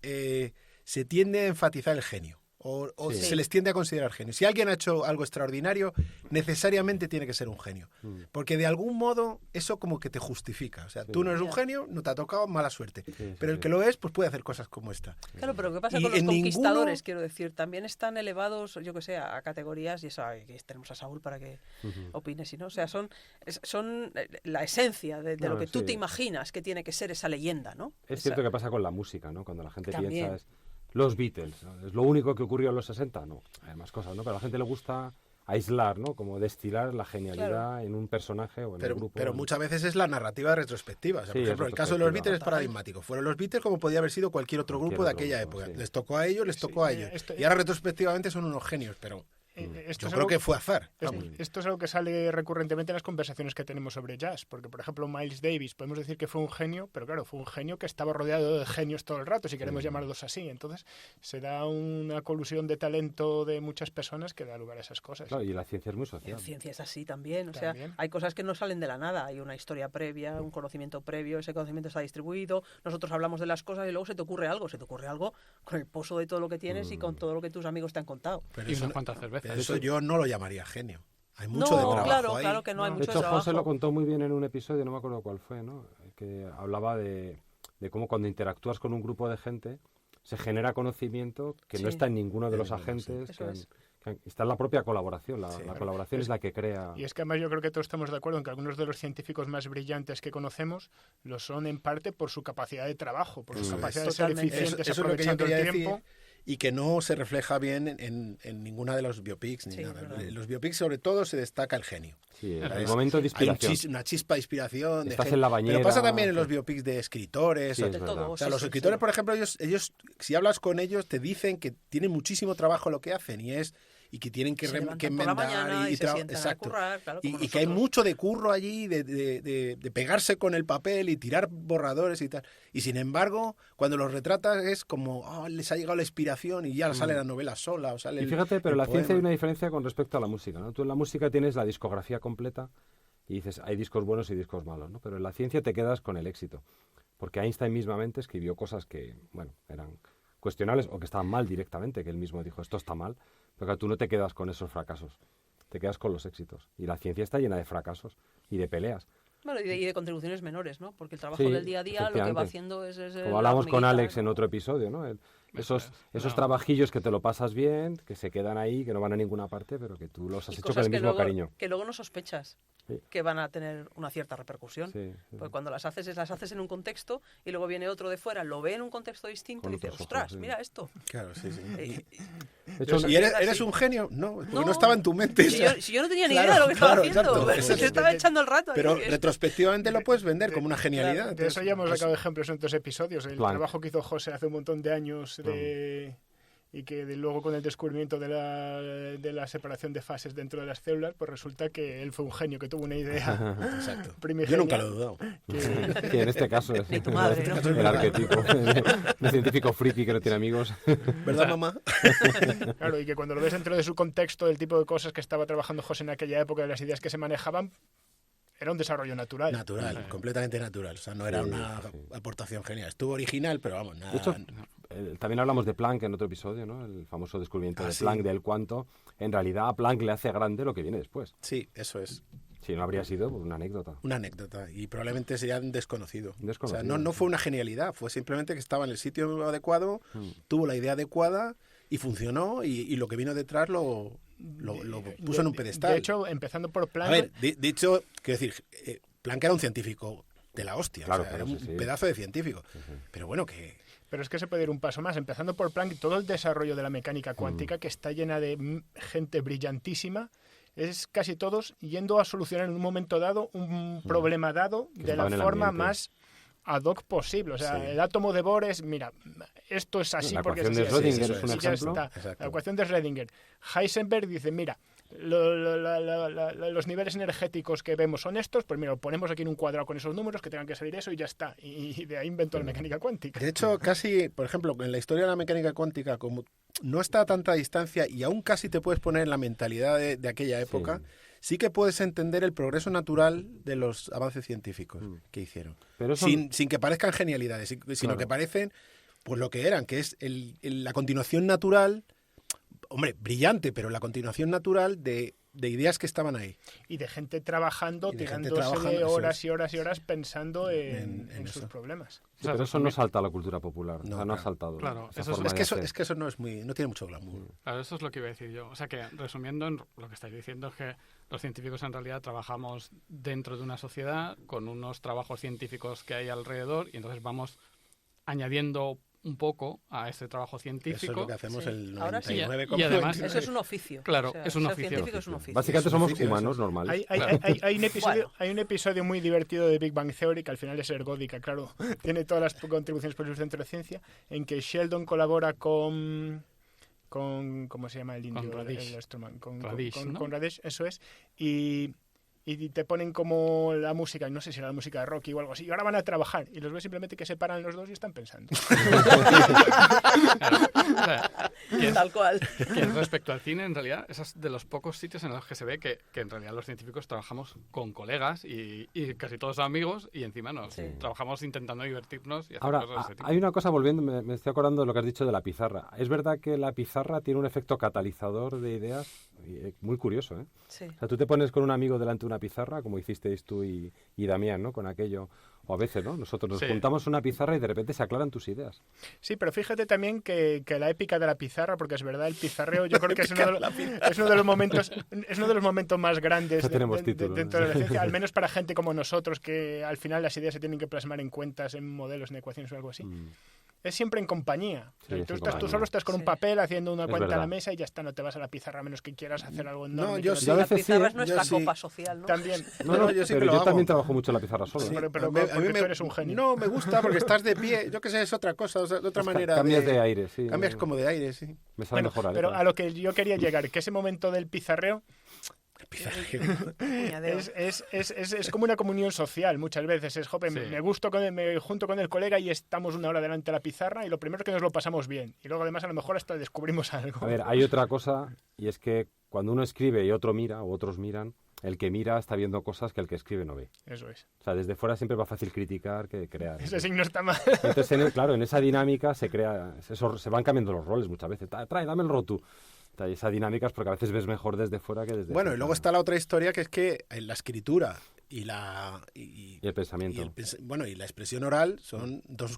se tiende a enfatizar el genio. O Sí. se les tiende a considerar genio. Si alguien ha hecho algo extraordinario, necesariamente tiene que ser un genio. Porque de algún modo eso como que te justifica. O sea, Sí. tú no eres un Ya. genio, no te ha tocado, mala suerte. Sí, Pero el que lo es, pues puede hacer cosas como esta. Claro, pero ¿qué pasa Y con los en ninguno- conquistadores? Quiero decir, también están elevados, yo que sé, a categorías, y eso, aquí tenemos a Saúl para que opine, si no. O sea, son la esencia de No, lo que tú sí. te imaginas que tiene que ser esa leyenda, ¿no? Es Esa- cierto que pasa con la música, ¿no? Cuando la gente También. piensa los Beatles, ¿no? ¿Es lo único que ocurrió en los 60? No, hay más cosas, ¿no? Pero a la gente le gusta aislar, ¿no? Como destilar la genialidad Claro. en un personaje o en un grupo. Pero muchas veces es la narrativa retrospectiva. O sea, Sí, por es ejemplo, el caso de los retrospectiva. Beatles es paradigmático. Fueron los Beatles como podía haber sido cualquier otro Cualquier grupo de otro aquella grupo, época. sí. Les tocó a ellos, les tocó a ellos. esto- Y ahora retrospectivamente son unos genios, pero Esto yo es creo algo- que fue azar. Es- Vamos. Esto es algo que sale recurrentemente en las conversaciones que tenemos sobre jazz, porque por ejemplo Miles Davis podemos decir que fue un genio, pero claro, fue un genio que estaba rodeado de genios todo el rato, si queremos llamarlos así. Entonces se da una colusión de talento de muchas personas que da lugar a esas cosas. Claro, y la ciencia es muy En social. ciencia es así también, o También. sea, hay cosas que no salen de la nada, hay una historia previa, un conocimiento previo, ese conocimiento está distribuido, nosotros hablamos de las cosas y luego se te ocurre algo con el pozo de todo lo que tienes y con todo lo que tus amigos te han contado. Pero Y eso, unas cuantas cervezas. pero eso yo no lo llamaría genio. Hay mucho No, de trabajo claro, ahí. claro que no hay De mucho hecho, trabajo. José lo contó muy bien en un episodio, no me acuerdo cuál fue, ¿no? Que hablaba de cómo cuando interactúas con un grupo de gente se genera conocimiento que no Sí. está en ninguno de En los ninguno, agentes. Eso es. Está en la propia colaboración. La claro. colaboración es la que crea... Y es que además yo creo que todos estamos de acuerdo en que algunos de los científicos más brillantes que conocemos lo son en parte por su capacidad de trabajo, por su Eso capacidad es. de ser Totalmente. eficientes Eso es lo que yo aprovechando quería el decir tiempo. y que no se refleja bien en ninguna de los biopics ni Sí, nada. verdad. En los biopics sobre todo se destaca el genio. Sí, el ¿Sabes? momento de Hay inspiración. una chispa de inspiración. de Estás genio. en la bañera, Pero pasa también en sí. los biopics de escritores. Sí, o- es de verdad. todo. O sea, sí, los sí, escritores, sí. por ejemplo, ellos, si hablas con ellos, te dicen que tienen muchísimo trabajo lo que hacen y que tienen que, Se que levantan por la enmendar mañana y se tra- sientan a exacto. currar, claro, como Y que hay nosotros. mucho de curro allí, de pegarse con el papel y tirar borradores y tal. Y sin embargo, cuando los retratas es como, les ha llegado la inspiración y ya sale la novela sola. O sale Y fíjate, pero el en la ciencia hay poema. una diferencia con respecto a la música, ¿no? Tú en la música tienes la discografía completa y dices, hay discos buenos y discos malos, ¿no? Pero en la ciencia te quedas con el éxito. Porque Einstein mismamente escribió cosas que, bueno, eran cuestionables o que estaban mal directamente, que él mismo dijo, esto está mal. Pero claro, tú no te quedas con esos fracasos, te quedas con los éxitos. Y la ciencia está llena de fracasos y de peleas. Bueno, y de contribuciones menores, ¿no? Porque el trabajo Sí, del día a día lo que va efectivamente. haciendo es Como hablamos con Alex en otro episodio, ¿no? Esos No. trabajillos que te lo pasas bien, que se quedan ahí, que no van a ninguna parte, pero que tú los has y hecho con cosas el que mismo luego, cariño. que luego no sospechas Sí. que van a tener una cierta repercusión. Sí, sí. Porque cuando las haces en un contexto y luego viene otro de fuera, lo ve en un contexto distinto Con y dice, otros ojos, ostras, sí. mira esto. Claro, sí, sí. De hecho, ¿Y eres, así. eres un genio? No, porque no, No. estaba en tu mente. Si yo no tenía ni Claro, idea de lo que estaba claro, haciendo, exacto. pero Eso yo es- estaba echando el rato. ahí, Pero que- retrospectivamente lo puedes vender como una genialidad. De eso ya hemos Entonces, sacado ejemplos en otros episodios. El Planck. trabajo que hizo José hace un montón de años y que luego con el descubrimiento de la separación de fases dentro de las células, pues resulta que él fue un genio que tuvo una idea Exacto. primigenia. Yo nunca lo he dudado. que en este caso es Ni tu madre, el, ¿no? el arquetipo de científico friki que no tiene amigos. ¿Verdad, mamá? Claro, y que cuando lo ves dentro de su contexto, del tipo de cosas que estaba trabajando José en aquella época, de las ideas que se manejaban, era un desarrollo natural. Natural, Sí. completamente natural. O sea, no era una aportación genial. Estuvo original, pero vamos, nada. De hecho, también hablamos de Planck en otro episodio, ¿no? El famoso descubrimiento de Planck del cuánto. En realidad a Planck le hace grande lo que viene después. Sí, eso es. Si no habría sido pues, una anécdota. Una anécdota. Y probablemente sería un desconocido. Desconocido, O sea, no fue una genialidad. Fue simplemente que estaba en el sitio adecuado, tuvo la idea adecuada y funcionó. Y lo que vino detrás lo puso en un pedestal. De hecho, empezando por Planck... A ver, dicho, quiero decir, Planck era un científico de la hostia. Claro, o sea, era pero un sí. pedazo de científico. Pero bueno, que... Pero es que se puede ir un paso más, empezando por Planck, todo el desarrollo de la mecánica cuántica, que está llena de gente brillantísima, es casi todos yendo a solucionar en un momento dado un problema dado Que de la estaba en el forma ambiente. más ad hoc posible. O sea, Sí. el átomo de Bohr es, mira, esto es así La porque es ecuación así. de así, Schrödinger así, es un y ya ejemplo. está. Exacto. La ecuación de Schrödinger. Heisenberg dice, mira, los niveles energéticos que vemos son estos, pues mira, lo ponemos aquí en un cuadrado con esos números, que tengan que salir eso y ya está. Y de ahí inventó la mecánica cuántica. De hecho, casi, por ejemplo, en la historia de la mecánica cuántica, como no está a tanta distancia y aún casi te puedes poner en la mentalidad de aquella época, sí que puedes entender el progreso natural de los avances científicos que hicieron. Pero eso- sin que parezcan genialidades, sino Claro. que parecen pues lo que eran, que es la continuación natural, hombre, brillante, pero la continuación natural de ideas que estaban ahí. Y de gente trabajando, Y de gente tirándose trabajando, de eso horas es. y horas y horas pensando En en sus eso. problemas. Sí, pero eso no salta a la cultura popular. No, o sea, no ha claro. saltado. Claro, esa eso es- forma Es de que eso, hacer. es que eso no tiene mucho glamour. Claro, eso es lo que iba a decir yo. O sea que, resumiendo, en lo que estáis diciendo es que los científicos en realidad trabajamos dentro de una sociedad con unos trabajos científicos que hay alrededor y entonces vamos añadiendo un poco a ese trabajo Eso científico. es lo que hacemos Sí. el Ahora sí. 99,99. Y además- Eso es un oficio. Claro, O sea, es un ser oficio. científico es un oficio. Básicamente Es un somos oficio, humanos eso. normales. Hay un episodio muy divertido de Big Bang Theory, que al final es ergódica, claro. Tiene todas las contribuciones posibles dentro de ciencia, en que Sheldon colabora con ¿cómo se llama el indio? Con Radish. El astroman, Radish, ¿no? con Radish, eso es. Y te ponen como la música, no sé si era la música de Rocky o algo así, y ahora van a trabajar, y los ves simplemente que se paran los dos y están pensando. Claro. O sea, que, Tal cual. que respecto al cine, en realidad, es de los pocos sitios en los que se ve que en realidad los científicos trabajamos con colegas y casi todos amigos y encima nos trabajamos intentando divertirnos y hacer Ahora, cosas de ese tipo. hay una cosa, volviendo, me estoy acordando de lo que has dicho de la pizarra. Es verdad que la pizarra tiene un efecto catalizador de ideas muy curioso, ¿eh? Sí. O sea, tú te pones con un amigo delante de una pizarra, como hicisteis tú y Damián, ¿no? Con aquello. O a veces, ¿no? Nosotros nos Sí. juntamos una pizarra y de repente se aclaran tus ideas. Sí, pero fíjate también que la épica de la pizarra, porque es verdad, el pizarreo yo creo que es uno de los momentos más grandes Ya tenemos título, dentro ¿no? de la ciencia, al menos para gente como nosotros, que al final las ideas se tienen que plasmar en cuentas, en modelos, en ecuaciones o algo así. Es siempre en compañía. Sí, Tú es en estás tú compañía. solo estás con un Sí. papel haciendo una Es cuenta a la verdad. mesa y ya está, no te vas a la pizarra a menos que quieras hacer algo No, enorme. yo que sí. Yo a La veces sí, pizarra ¿eh? es nuestra sí. copa social, ¿no? También. No, yo sí que pero lo yo hago. también trabajo mucho la pizarra solo. Sí, ¿eh? pero a mí porque tú eres un genio. No, me gusta porque estás de pie. Yo qué sé, es otra cosa, o sea, otra manera Cambias de aire, sí. Cambias como de aire, sí. Me sale Bueno, mejor la pero letra. a lo que yo quería llegar, que ese momento del pizarreo Puñadeo. es como una comunión social muchas veces. Es, jope, Sí. me junto con el colega y estamos una hora delante de la pizarra y lo primero es que nos lo pasamos bien. Y luego además a lo mejor hasta descubrimos algo. A ver, hay otra cosa y es que cuando uno escribe y otro mira o otros miran, el que mira está viendo cosas que el que escribe no ve. Eso es. O sea, desde fuera siempre es más fácil criticar que crear. Ese signo está mal. Entonces, claro, en esa dinámica se crea, se van cambiando los roles muchas veces. Trae, dame el rotu. Esa dinámica es porque a veces ves mejor desde fuera que desde Bueno, y dentro. luego está la otra historia que es que en la escritura y Y el pensamiento. y la expresión oral son dos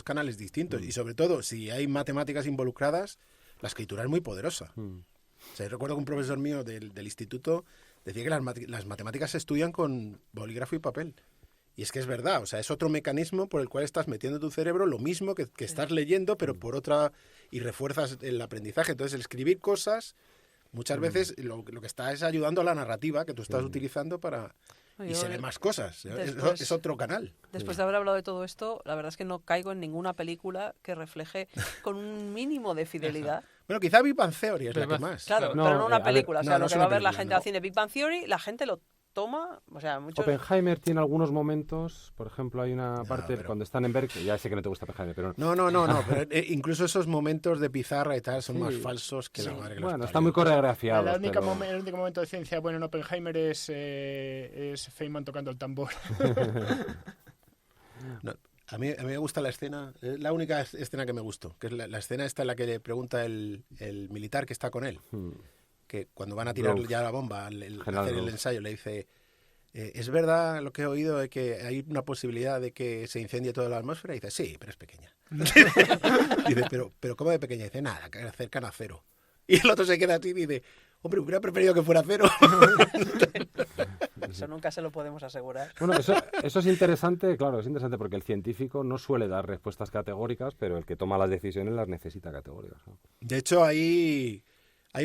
canales distintos. Y sobre todo, si hay matemáticas involucradas, la escritura es muy poderosa. O sea, yo recuerdo que un profesor mío del instituto decía que las matemáticas se estudian con bolígrafo y papel. Y es que es verdad, o sea, es otro mecanismo por el cual estás metiendo en tu cerebro lo mismo que estás leyendo, pero por otra, y refuerzas el aprendizaje. Entonces, el escribir cosas, muchas veces lo que está es ayudando a la narrativa que tú estás utilizando para... Y Yo, se ven más cosas. después- Es otro canal. Después de haber hablado de todo esto, la verdad es que no caigo en ninguna película que refleje con un mínimo de fidelidad. Bueno, quizá Big Bang Theory es la Big que Bang- más. Claro, No, pero no a una ver, película. O sea, no, lo no que es va a una ver la película, gente no. al cine Big Bang Theory, la gente lo toma, o sea, muchos... Oppenheimer tiene algunos momentos, por ejemplo, hay una parte pero- cuando están en Berkeley, ya sé que no te gusta Oppenheimer, pero... No, pero incluso esos momentos de pizarra y tal son Sí. más falsos que la madre que los Bueno, parió. está muy coreografiado. El único momento de ciencia bueno en Oppenheimer es Feynman tocando el tambor. No, a mí me gusta la escena, es la única escena que me gustó, que es la escena esta en la que le pregunta el militar que está con él, que cuando van a tirar Rose. ya la bomba, General hacer el Rose. ensayo, le dice, ¿es verdad lo que he oído de que hay una posibilidad de que se incendie toda la atmósfera? Y dice, sí, pero es pequeña. Dice, pero ¿cómo de pequeña? Dice, nada, que cercana a cero. Y el otro se queda así y dice, hombre, hubiera preferido que fuera cero. Eso nunca se lo podemos asegurar. Bueno, eso es interesante, claro, es interesante porque el científico no suele dar respuestas categóricas, pero el que toma las decisiones las necesita categóricas, ¿no? De hecho, hay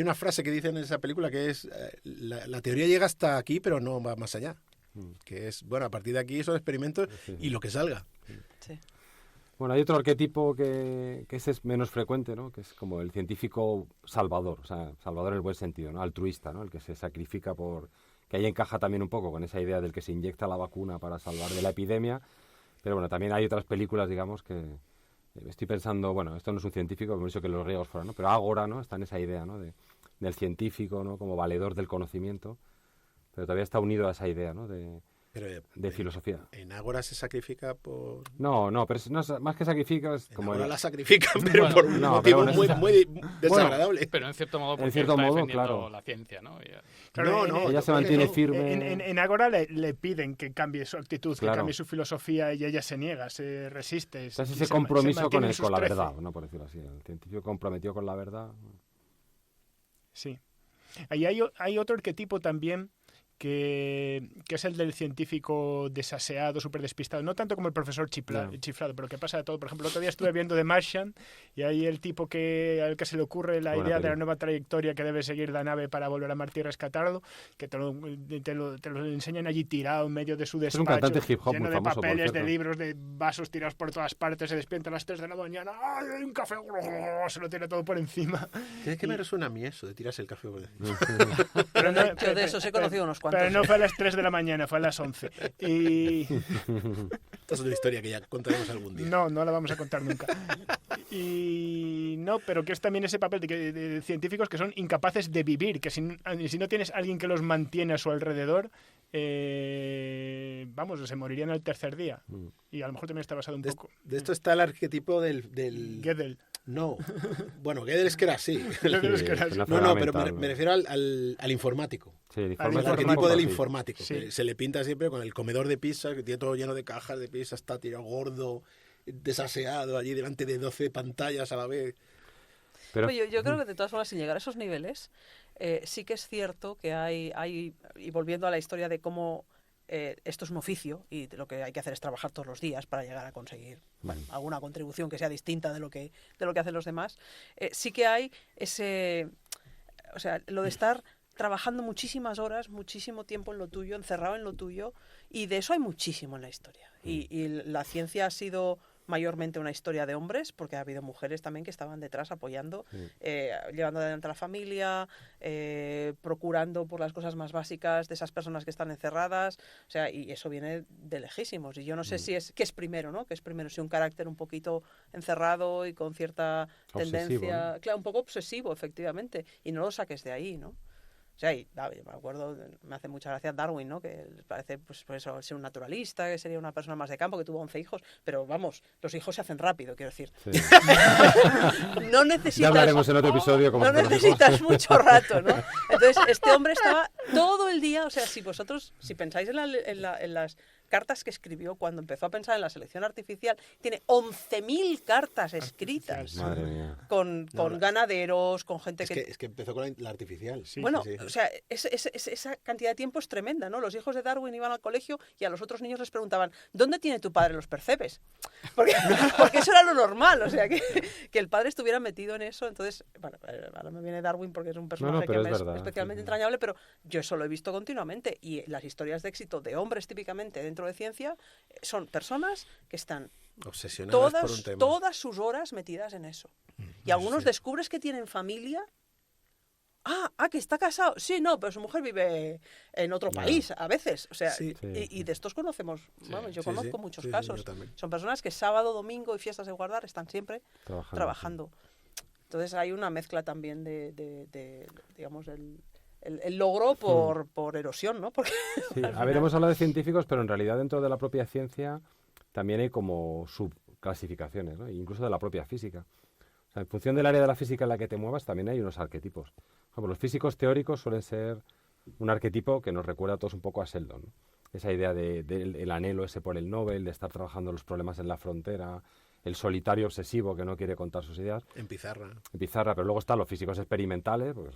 una frase que dicen en esa película que es, la teoría llega hasta aquí, pero no va más allá. Que es, bueno, a partir de aquí son experimentos y lo que salga. Sí. Bueno, hay otro arquetipo que ese es menos frecuente, ¿no? Que es como el científico salvador, o sea, salvador en el buen sentido, ¿no? Altruista, ¿no? El que se sacrifica por... que ahí encaja también un poco con esa idea del que se inyecta la vacuna para salvar de la epidemia. Pero bueno, también hay otras películas, digamos, que estoy pensando, bueno, esto no es un científico, como he dicho que los griegos fueran, ¿no? Pero Ágora, ¿no? Está en esa idea, ¿no? Del científico, ¿no? Como valedor del conocimiento. Pero todavía está unido a esa idea, ¿no? De filosofía. En Ágora se sacrifica por... No, pero no es más que sacrifica, es En como... Ágora la sacrifican, pero Bueno, por un no, motivo pero bueno, muy desagradable. Pero en cierto modo, porque En cierto está modo, defendiendo claro. la ciencia, ¿no? Claro, ella se mantiene firme. En Ágora le piden que cambie su actitud, que Claro. cambie su filosofía y ella se niega, se resiste. O sea, es y ese se compromiso mantiene en con sus la 13. verdad, ¿no? Por decirlo así. El científico comprometido con la verdad. Sí. Ahí hay otro arquetipo también que es el del científico desaseado, súper despistado. No tanto como el profesor chiflado, pero que pasa de todo. Por ejemplo, el otro día estuve viendo The Martian y hay el tipo al que se le ocurre la Buena idea de peli. la nueva trayectoria que debe seguir la nave para volver a Marte y rescatarlo, que te lo enseñan allí tirado en medio de su un despacho, cantante hip hop lleno muy de famoso, por papeles, de cierto. libros, de vasos tirados por todas partes, se despierta a las 3 de la mañana, ¡ay, hay un café! Se lo tira todo por encima. ¿Qué me resuena a mí eso de tirarse el café por encima? Pero Yo de esos he conocido unos cuantos. Pero no fue a las 3 de la mañana, fue a las 11. Y Esta es una historia que ya contaremos algún día. no la vamos a contar nunca. Y no, pero que es también ese papel de científicos que son incapaces de vivir, que si no tienes alguien que los mantiene a su alrededor, vamos, se morirían al tercer día. Y a lo mejor también está basado un poco. De esto está el arquetipo del... Gödel. No. Bueno, Gödel es que era así. Gödel es que era así. una No, pero fundamental, me refiero al informático. Sí, el al El informático arquetipo un poco del así. informático. Sí. Que se le pinta siempre con el comedor de pizza, que tiene todo lleno de cajas de pizza, está tirado gordo, desaseado, allí delante de 12 pantallas a la vez. Pero, Oye, yo creo que de todas formas, sin llegar a esos niveles, sí que es cierto que hay, y volviendo a la historia de cómo esto es un oficio y lo que hay que hacer es trabajar todos los días para llegar a conseguir alguna contribución que sea distinta de lo que hacen los demás, sí que hay ese... O sea, lo de estar trabajando muchísimas horas, muchísimo tiempo en lo tuyo, encerrado en lo tuyo, y de eso hay muchísimo en la historia. Y la ciencia ha sido mayormente una historia de hombres, porque ha habido mujeres también que estaban detrás apoyando, llevando adelante a la familia, procurando por las cosas más básicas de esas personas que están encerradas, o sea, y eso viene de lejísimos. Y yo no sé si qué es primero, ¿no? Que es primero si un carácter un poquito encerrado y con cierta tendencia, Obsesivo, ¿no? claro, un poco obsesivo, efectivamente, y no lo saques de ahí, ¿no? O sea, y, yo me acuerdo, me hace mucha gracia Darwin, ¿no? Que les parece, pues, por eso, ser un naturalista, que sería una persona más de campo, que tuvo 11 hijos, pero vamos, los hijos se hacen rápido, quiero decir. sí. No necesitas... Ya hablaremos en otro episodio cómo No se hacen los necesitas hijos. mucho rato, ¿no? Entonces, este hombre estaba todo el día, o sea, si pensáis en las cartas que escribió cuando empezó a pensar en la selección artificial, tiene 11.000 cartas escritas Madre mía. con ganaderos, con gente Es que empezó con la artificial. bueno, Sí. o sea, esa cantidad de tiempo es tremenda, ¿no? Los hijos de Darwin iban al colegio y a los otros niños les preguntaban, ¿dónde tiene tu padre los percebes? Porque eso era lo normal, o sea, que el padre estuviera metido en eso. Entonces, bueno, ahora me viene Darwin porque es un personaje pero que es me es verdad, especialmente sí. entrañable, pero yo eso lo he visto continuamente. Y las historias de éxito de hombres típicamente dentro de ciencia son personas que están Obsesionadas por un tema. todas sus horas metidas en eso. Y algunos descubres que tienen familia. Ah, que está casado. Sí, no, pero su mujer vive en otro país a veces. O sea, Sí. y de estos conocemos, vamos, yo Sí, conozco sí. muchos Sí, sí, casos. yo también. Son personas que sábado, domingo y fiestas de guardar están siempre trabajando. Entonces hay una mezcla también de digamos, el logro por erosión, ¿no? Porque Sí, al a ver, final- hemos hablado de científicos, pero en realidad dentro de la propia ciencia también hay como subclasificaciones, ¿no? Incluso de la propia física. O sea, en función del área de la física en la que te muevas también hay unos arquetipos. Por ejemplo, los físicos teóricos suelen ser un arquetipo que nos recuerda a todos un poco a Sheldon, ¿no? Esa idea del anhelo ese por el Nobel, de estar trabajando los problemas en la frontera, el solitario obsesivo que no quiere contar sus ideas. En pizarra. En pizarra, pero luego están los físicos experimentales, pues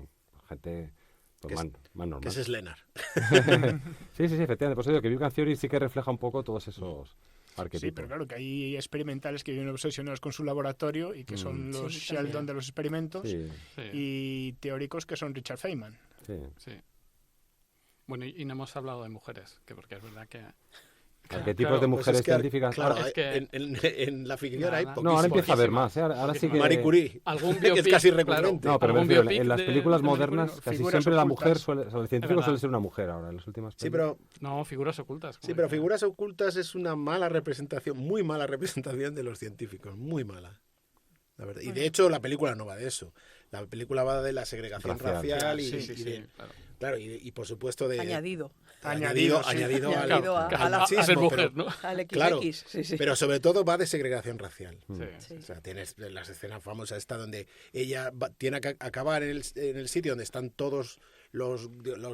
gente pues, Que más normal. Que ese es Leonard. Sí, efectivamente. Por eso digo que Big Bang Theory sí que refleja un poco todos esos arquetipos. Sí, pero claro, que hay experimentales que viven obsesionados con su laboratorio y que son los Sí, Sheldon también. de los experimentos, Sí, Sí, y teóricos que son Richard Feynman. sí. sí. Bueno, y no hemos hablado de mujeres, que porque es verdad que... Arquetipos claro, de Pues mujeres es que, científicas. Claro, Es que- en la ficción hay Nada. No, ahora poquísimos. empieza a haber poquísimas. más. Ahora sí que... Marie Curie. Algún que es biopic, casi claro. recurrente. No, pero me algún refiero, biopic en las de- películas de Marie modernas Curie, casi figuras siempre la ocultas. mujer suele... O sea, el científico verdad. suele ser una mujer ahora en las últimas Sí, películas. pero No, figuras ocultas. Sí, pero figuras ocultas es una mala representación, muy mala representación de los científicos, muy mala. La verdad. Y de hecho la película no va de eso. La película va de la segregación Racial. racial y, Sí, y sí, de- sí, claro. claro, y por supuesto de añadido Añadido, sí. añadido al, Añadido a la- A ser machismo, mujer, pero- ¿no? al XX. Claro, Sí. pero sobre todo va de segregación racial. Sí. Sí. O sea, tienes las escenas famosas esta donde ella tiene que acabar en el sitio donde están todos los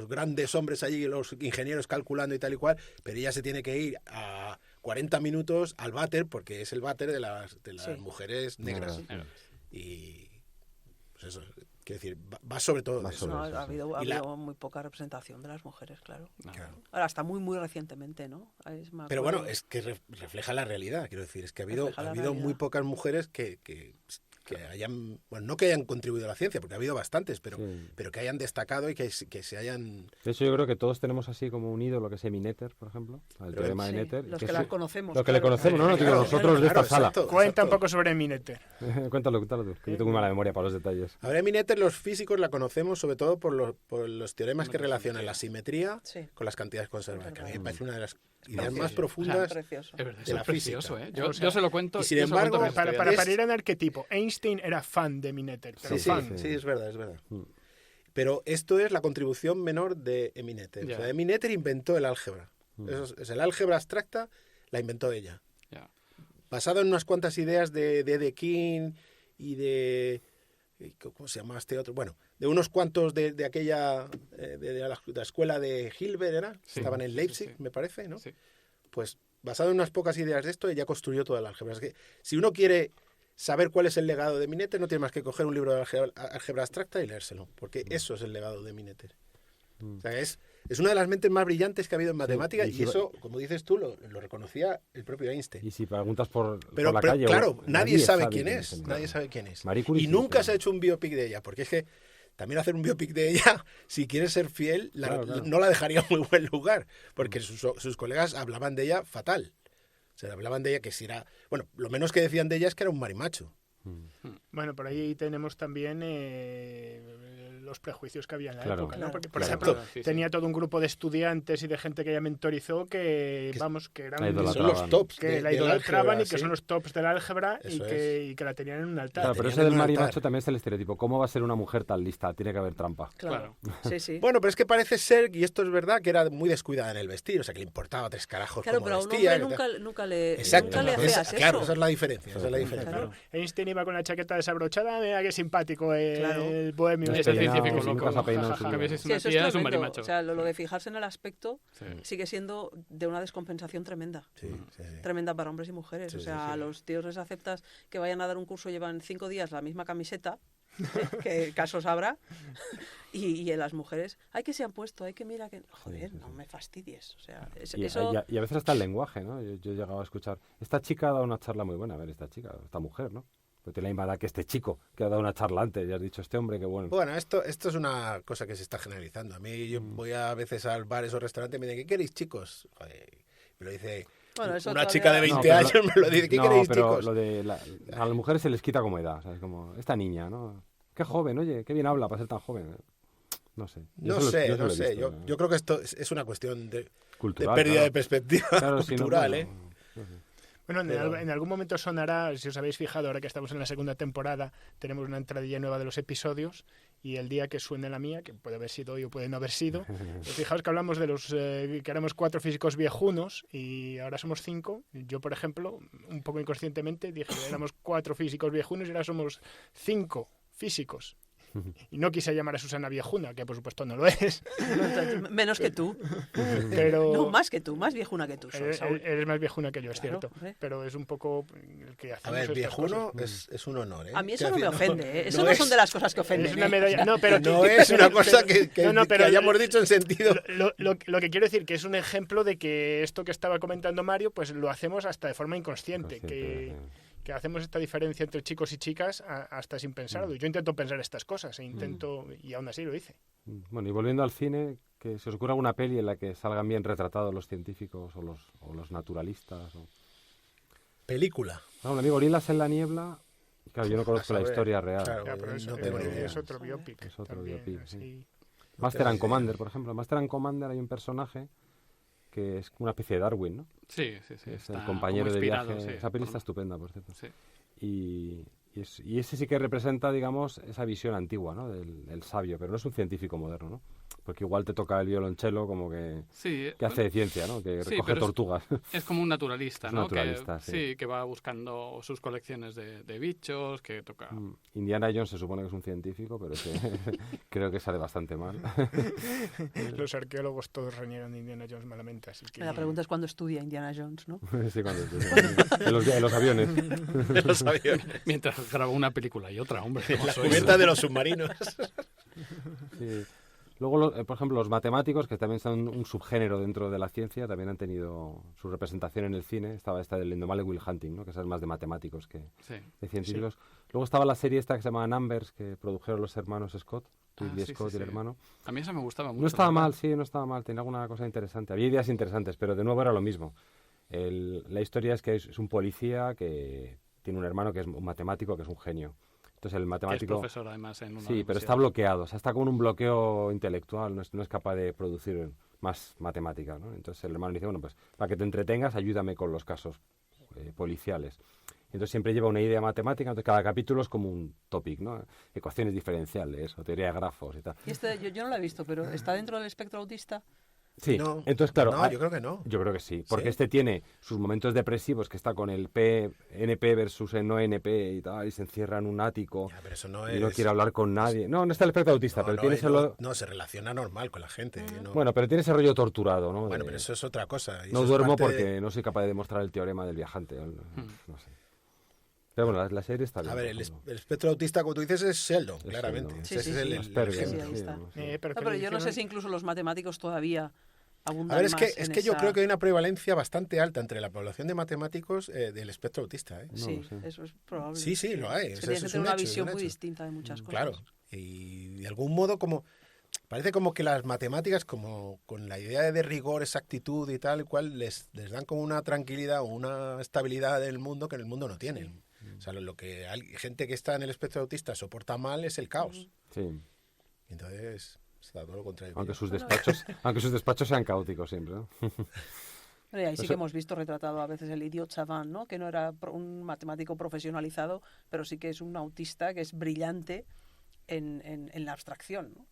grandes hombres allí, los ingenieros calculando y tal y cual, pero ella se tiene que ir a 40 minutos al váter porque es el váter de las Sí. mujeres negras. Claro. Y pues eso, quiero decir, va sobre todo Va de eso. sobre No, eso, ha sí. habido, ha Y la- habido muy poca representación de las mujeres, claro. Claro. Ahora, hasta muy recientemente, ¿no? Me Pero acuerdo- bueno, es que refleja la realidad, quiero decir, es que ha habido Refleja la muy realidad. pocas mujeres que hayan, bueno, no que hayan contribuido a la ciencia, porque ha habido bastantes, pero Sí. que hayan destacado y que se hayan... De hecho, yo creo que todos tenemos así como un ídolo que es Emi Netter, por ejemplo. El Pero- teorema Sí, de Netter. los que que es- la conocemos. Los que le claro. conocemos, no, digo, Claro, nosotros de esta claro, sala. exacto, Cuenta exacto. un poco sobre Minete. Cuéntalo tú, que yo tengo muy mala memoria para los detalles. A ver, Emi Netter, los físicos la conocemos sobre todo por los teoremas que Bueno, relacionan sí. la simetría Sí. con las cantidades conservadas, que a mí me parece una de las ideas precioso. más profundas. Precioso. Es verdad, de eso la es precioso, física. ¿eh? Yo, O sea, yo se lo cuento. y sin yo se lo cuento embargo, a mis Para estudiantes. ir en arquetipo, Einstein era fan de Minete, pero Sí, sí, fan. sí, es verdad, es verdad. Mm. Pero esto es la contribución menor de Emi Netter. Ya. O sea, Emi Netter inventó el álgebra. Mm. Eso es el álgebra abstracta, la inventó ella. Ya. Basado en unas cuantas ideas de King y de... ¿Cómo se llama este otro? Bueno, de unos cuantos de aquella... de la escuela de Hilbert, ¿era? Sí, Estaban en sí, Leipzig, sí. me parece, ¿no? Sí. Pues basado en unas pocas ideas de esto, ella construyó toda el álgebra. Es que si uno quiere saber cuál es el legado de Minetter, no tiene más que coger un libro de álgebra abstracta y leérselo, porque eso es el legado de Minetter. O sea, es una de las mentes más brillantes que ha habido en matemáticas y y si va- eso, como dices tú, lo reconocía el propio Einstein. Y si preguntas por Pero, la pero, calle... claro, bueno, nadie sabe quién quién es, Emi nadie Netter. sabe quién es. Marie Curie Y sí, nunca pero- se ha hecho un biopic de ella, porque es que también hacer un biopic de ella, si quieres ser fiel, Claro. no la dejaría en muy buen lugar, porque sus colegas hablaban de ella fatal. O sea, hablaban de ella que si era... Bueno, lo menos que decían de ella es que era un marimacho. Bueno, por ahí tenemos también los prejuicios que había en la Claro. época, ¿no? Claro. Porque, por Claro. ejemplo, Sí, sí. tenía todo un grupo de estudiantes y de gente que ella mentorizó que, Que- vamos, que La eran idolatraban. Son los tops que de- la del idolatraban álgebra, y que ¿sí? son los tops del álgebra Eso y que la tenían en un altar. Claro, pero tenían ese en del un altar. marimacho también es el estereotipo. ¿Cómo va a ser una mujer tan lista? Tiene que haber trampa. Claro. Sí, sí. Bueno, pero es que parece ser, y esto es verdad, que era muy descuidada en el vestir, o sea, que le importaba tres carajos Claro, cómo pero a un vestía. hombre nunca le Exacto. nunca le Esa- hacías claro, eso. esa es la diferencia. Esa es la diferencia. Claro. Einstein iba con la chaqueta desabrochada, mira qué simpático Claro. el bohemio. No Ese peinado, científico nunca loco. se ha peinado en su jajaja, vida. que ves Sí, una eso es tía, es un tremendo. marimacho. O sea, lo de fijarse en el aspecto Sí. sigue siendo de una descompensación tremenda. Sí, sí, sí. Tremenda para hombres y mujeres. Sí, o sí, sea, sí. a los tíos les aceptas que vayan a dar un curso, llevan 5 días la misma camiseta, que casos habrá, y en las mujeres, hay que se han puesto, hay que mira que... Joder, no me fastidies. O sea, Y, eso... y a veces hasta el lenguaje, ¿no? Yo he llegado a escuchar... Esta chica ha dado una charla muy buena. A ver, esta mujer, ¿no? Pero tiene la misma edad que este chico, que ha dado una charla antes. Y has dicho, este hombre, qué bueno. Bueno, esto es una cosa que se está generalizando. A mí yo voy a veces al bares o restaurantes y me dicen, ¿qué queréis, chicos? Joder, me lo dice Bueno, eso una todavía- chica de 20 No, pero años, me lo dice, ¿qué no, queréis, pero chicos? lo de a las mujeres se les quita como edad, ¿sabes? Como esta niña, ¿no? Qué joven, oye, qué bien habla para ser tan joven. No sé. No sé. Yo creo que esto es una cuestión de Cultural, pérdida claro. de perspectiva Claro, si no, cultural, bueno, ¿eh? no sé. Bueno, Pero- en algún momento sonará, si os habéis fijado, ahora que estamos en la segunda temporada, tenemos una entradilla nueva de los episodios y el día que suene la mía, que puede haber sido hoy o puede no haber sido, fijaos que hablamos de los que éramos 4 físicos viejunos y ahora somos 5. Yo, por ejemplo, un poco inconscientemente dije que éramos 4 físicos viejunos y ahora somos 5 físicos. Y no quise llamar a Susana viejuna, que por supuesto no lo es, Menos que tú. pero... No, más que tú, más viejuna que tú. Saúl. Eres más viejuna que yo, es Claro, cierto. hombre. Pero es un poco el que A hacemos ver, estas viejuno cosas. es un honor, ¿eh? A mí eso Quiero no me decir, ofende, ¿eh? Eso no son de las cosas que ofenden. Es una ¿eh? medalla. No, pero No es una cosa que pero hayamos dicho en sentido... Lo que quiero decir que es un ejemplo de que esto que estaba comentando Mario, pues lo hacemos hasta de forma inconsciente, que hacemos esta diferencia entre chicos y chicas hasta sin pensarlo. Yo intento pensar estas cosas y aún así lo hice. Bueno, y volviendo al cine, que se os ocurra alguna peli en la que salgan bien retratados los científicos o los naturalistas. Película. Un amigo, Gorilas en la niebla. Claro, yo no conozco la saber, historia real. claro. Ya, pero no tengo ni idea. es otro biopic. Es otro también, biopic, así. sí. No Master tengo and ni Commander, idea. por ejemplo. En Master and Commander hay un personaje que es una especie de Darwin, ¿no? Sí. Es está el compañero como de inspirado, viaje. sí, Esa peli por- está estupenda, por cierto. Sí. Y ese sí que representa, digamos, esa visión antigua, ¿no? Del sabio, pero no es un científico moderno, ¿no? Porque igual te toca el violonchelo como que Sí, hace de ciencia, ¿no? Que Sí, recoge pero es- tortugas. es como un naturalista, Es ¿no? naturalista, que, sí. que va buscando sus colecciones de bichos, que toca... Indiana Jones se supone que es un científico, pero ese creo que sale bastante mal. Los arqueólogos todos reniegan de Indiana Jones malamente, así que... La pregunta es cuándo estudia Indiana Jones, ¿no? Sí, en los aviones. Los aviones. Mientras grabó una película y otra, hombre. ¿cómo La sois? cubierta de los submarinos. Sí. Luego, por ejemplo, los matemáticos, que también son un subgénero dentro de la ciencia, también han tenido su representación en el cine. Estaba esta del indomable Will Hunting, ¿no? Que es más de matemáticos que Sí. de científicos. Luego estaba la serie esta que se llamaba Numbers, que produjeron los hermanos Scott, Ridley sí, Scott sí, y el sí. hermano. A mí esa me gustaba mucho. No estaba la mal, verdad. sí, no estaba mal. Tenía alguna cosa interesante. Había ideas interesantes, pero de nuevo era lo mismo. La historia es que es un policía que tiene un hermano que es un matemático, que es un genio. Entonces el Que es matemático... profesor, además, en una Sí, pero universidad. está bloqueado, o sea, está como en un bloqueo intelectual, no es capaz de producir más matemática, ¿no? Entonces el hermano dice, bueno, pues para que te entretengas, ayúdame con los casos policiales. Entonces siempre lleva una idea matemática, entonces cada capítulo es como un topic, ¿no? Ecuaciones diferenciales o teoría de grafos y tal. Y yo no lo he visto, pero ¿está dentro del espectro autista? Sí, No, entonces claro... no, yo creo que no. Yo creo que sí, porque ¿Sí? este tiene sus momentos depresivos, que está con el NP versus el no NP y tal, y se encierra en un ático Ya, pero eso no y no es... quiere hablar con nadie. No está el espectro autista, pero tiene ese... no, se relaciona normal con la gente. no. Bueno, pero tiene ese rollo torturado, ¿no? Bueno, De- pero eso es otra cosa. y No eso es duermo parte de- porque no soy capaz de demostrar el teorema del viajante. No sé. Pero bueno, la serie está bien. A ver, por ejemplo. el espectro autista, como tú dices, es Sheldon, Es claramente. Sheldon. Sí, Ese sí, es sí. el Asperger, ejemplo. Sí, ahí está. no sé. pero No, que pero le yo no sé hicieron- si incluso los matemáticos todavía abundan A ver, es más que, en yo esa- creo que hay una prevalencia bastante alta entre la población de matemáticos del espectro autista. ¿eh? No Sí, lo sé. eso es probable. Sí, sí, lo hay. Es o que sea, tienes eso que es tener un una hecho, es visión un muy hecho. distinta de muchas cosas. Claro. Y de algún modo, parece como que las matemáticas, como con la idea de rigor, exactitud y tal, cual les dan como una tranquilidad o una estabilidad del mundo que en el mundo no tienen. O sea, lo que gente que está en el espectro autista soporta mal es el caos. Sí. Entonces, está todo lo contrario. Aunque sus despachos sean caóticos siempre, ¿no? Pero y ahí sí Eso- que hemos visto retratado a veces el idiot savant, ¿no? Que no era un matemático profesionalizado, pero sí que es un autista que es brillante en la abstracción, ¿no?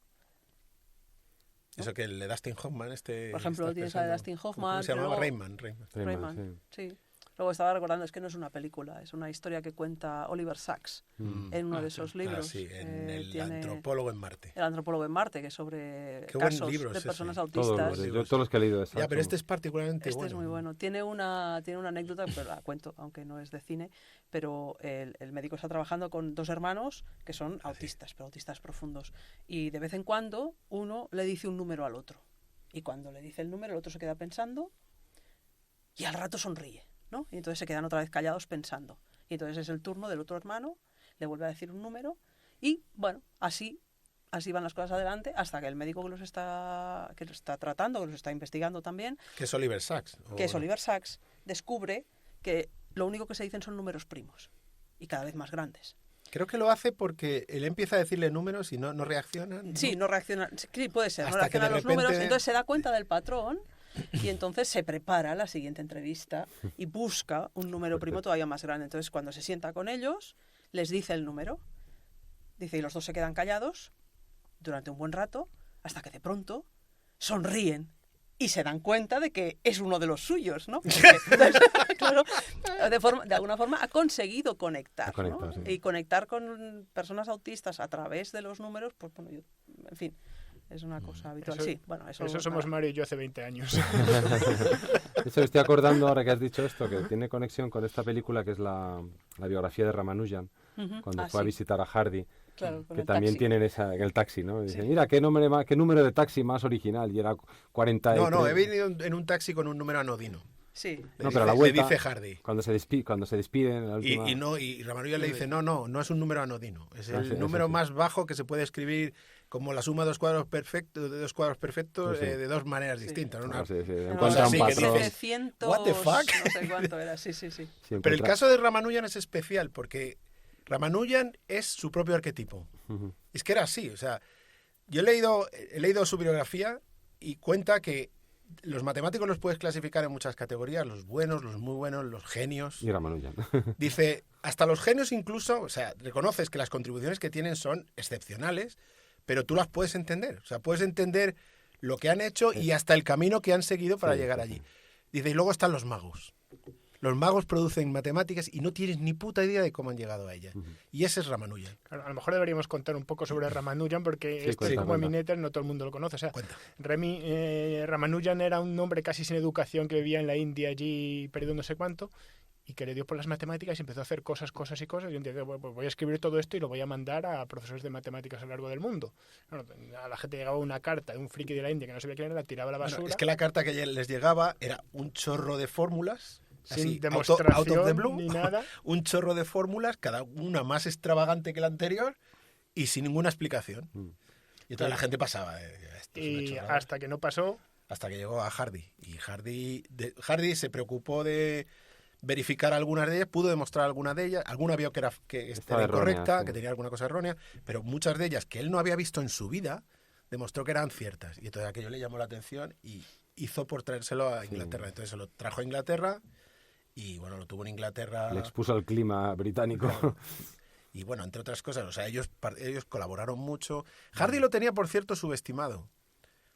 Eso que el de Dustin Hoffman, Por ejemplo, tienes a Dustin Hoffman, ¿Cómo se llamaba? pero- Rayman. Rayman, sí. Luego estaba recordando, es que no es una película, es una historia que cuenta Oliver Sacks en uno de esos libros. Sí, en el tiene antropólogo en Marte. El antropólogo en Marte, que es sobre Qué buen casos libro de es personas ese. autistas. Yo todos los que he leído de Ya, Sacks pero este son- es particularmente Este bueno. es muy bueno. Tiene una anécdota, pero la cuento, aunque no es de cine, pero el médico está trabajando con dos hermanos que son autistas, pero autistas profundos. Y de vez en cuando uno le dice un número al otro. Y cuando le dice el número, el otro se queda pensando y al rato sonríe, ¿no? Y entonces se quedan otra vez callados pensando. Y entonces es el turno del otro hermano, le vuelve a decir un número y, bueno, así van las cosas adelante hasta que el médico que los está tratando, que los está investigando también, Que es Oliver Sacks. que es Oliver Sacks, descubre que lo único que se dicen son números primos y cada vez más grandes. Creo que lo hace porque él empieza a decirle números y no reaccionan. Sí, no reacciona. Sí, puede ser, no Hasta que reacciona a de los repente- números. Entonces se da cuenta del patrón y entonces se prepara la siguiente entrevista y busca un número primo todavía más grande. Entonces cuando se sienta con ellos, les dice el número. Dice, y los dos se quedan callados durante un buen rato hasta que de pronto sonríen y se dan cuenta de que es uno de los suyos, ¿no? Porque, entonces, claro, de alguna forma ha conseguido conectar, Ha conectado, ¿no? sí. Y conectar con personas autistas a través de los números, pues bueno, en fin, es una cosa habitual. Eso- Sí, bueno, eso somos nada. Mario y yo hace 20 años. De hecho, me estoy acordando ahora que has dicho esto, que tiene conexión con esta película que es la biografía de Ramanujan, Ujú. cuando Ah, fue a sí, visitar a Hardy, claro, con que el también taxi. tienen esa en el taxi, ¿no? Y dice, Sí. mira, qué número de taxi más original, y era 43. No, he venido en un taxi con un número anodino. Sí, No, pero a la Le vuelta, dice Hardy. cuando se despiden en la última... Y Ramanujan le dice, no es un número anodino. Es Ah, el sí, eso número sí. más bajo que se puede escribir como la suma de dos cuadros perfectos, Sí, sí. de dos maneras Sí. distintas. ¿no? Ah, sí, sí, Era encuentra así un que patrón. dices, 700, "What the fuck?" no sé cuánto era, sí. Sí, Pero el encuentra- caso de Ramanujan es especial porque Ramanujan es su propio arquetipo. Ujú. Es que era así, o sea, yo he leído su biografía y cuenta que los matemáticos los puedes clasificar en muchas categorías, los buenos, los muy buenos, los genios. Y Ramanujan. Dice, hasta los genios incluso, o sea, reconoces que las contribuciones que tienen son excepcionales, pero tú las puedes entender, o sea, puedes entender lo que han hecho y hasta el camino que han seguido para Sí, llegar sí, allí. Dice, y luego están los magos. Los magos producen matemáticas y no tienes ni puta idea de cómo han llegado a ellas. Y ese es Ramanujan. Claro, a lo mejor deberíamos contar un poco sobre Ramanujan porque Sí, esto es cuenta, como cuenta. Emineter, no todo el mundo lo conoce. O sea, Cuenta. Ramanujan era un hombre casi sin educación que vivía en la India allí perdido no sé cuánto y que le dio por las matemáticas y empezó a hacer cosas. Y un día dijo, pues voy a escribir todo esto y lo voy a mandar a profesores de matemáticas a lo largo del mundo. Claro, a la gente llegaba una carta de un friki de la India que no sabía quién era, la tiraba a la basura. Bueno, es que la carta que les llegaba era un chorro de fórmulas, sin así, demostración out of the blue, ni nada. un chorro de fórmulas, cada una más extravagante que la anterior y sin ninguna explicación. Y entonces la gente pasaba. Esto es una Y chorrada. hasta que no pasó, Hasta que llegó a Hardy. Y Hardy se preocupó de verificar algunas de ellas, pudo demostrar algunas de ellas. Alguna vio que era Estaba errónea, incorrecta, sí. que tenía alguna cosa errónea, pero muchas de ellas que él no había visto en su vida, demostró que eran ciertas. Y entonces aquello le llamó la atención y hizo por traérselo a Inglaterra. Entonces se lo trajo a Inglaterra y bueno, lo tuvo en Inglaterra. Le expuso al clima británico. Claro. Y bueno, entre otras cosas, o sea, ellos colaboraron mucho. Hardy lo tenía, por cierto, subestimado.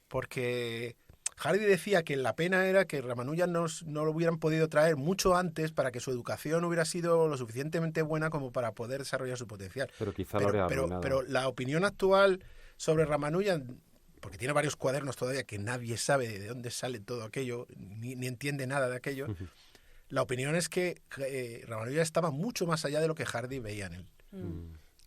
Porque Hardy decía que la pena era que Ramanujan no lo hubieran podido traer mucho antes para que su educación hubiera sido lo suficientemente buena como para poder desarrollar su potencial. Pero quizá lo habría arruinado. Pero la opinión actual sobre Ramanujan, porque tiene varios cuadernos todavía que nadie sabe de dónde sale todo aquello, ni entiende nada de aquello, la opinión es que Ramanujan estaba mucho más allá de lo que Hardy veía en él.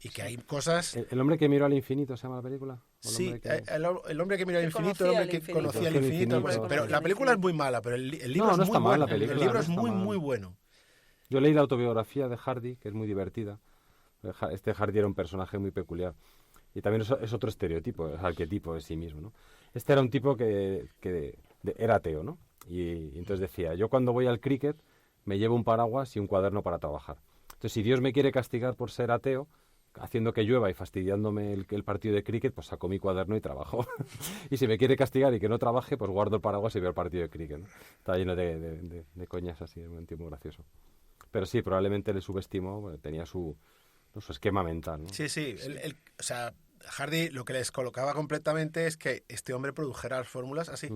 Y que hay cosas... ¿El hombre que miró al infinito se llama la película? ¿O el Sí, hombre que- el hombre que miró al Que infinito, conocía el hombre el que infinito. conocía el Conocía el infinito. infinito. Pero la película es muy mala, pero el libro No, es no muy está mal bueno. la película, El libro no es está muy, mal. muy bueno. Yo leí la autobiografía de Hardy, que es muy divertida. Este Hardy era un personaje muy peculiar. Y también es otro estereotipo, es arquetipo de sí mismo, ¿no? Este era un tipo que era ateo, ¿no? Y entonces decía, yo cuando voy al cricket me llevo un paraguas y un cuaderno para trabajar. Entonces, si Dios me quiere castigar por ser ateo, haciendo que llueva y fastidiándome el partido de cricket, pues saco mi cuaderno y trabajo. Y si me quiere castigar y que no trabaje, pues guardo el paraguas y veo el partido de cricket, ¿no? Está lleno de coñas así, es un tipo muy gracioso. Pero sí, probablemente le subestimó, bueno, tenía su esquema mental, ¿no? Sí, sí. O sea, Hardy lo que les colocaba completamente es que este hombre produjera las fórmulas así.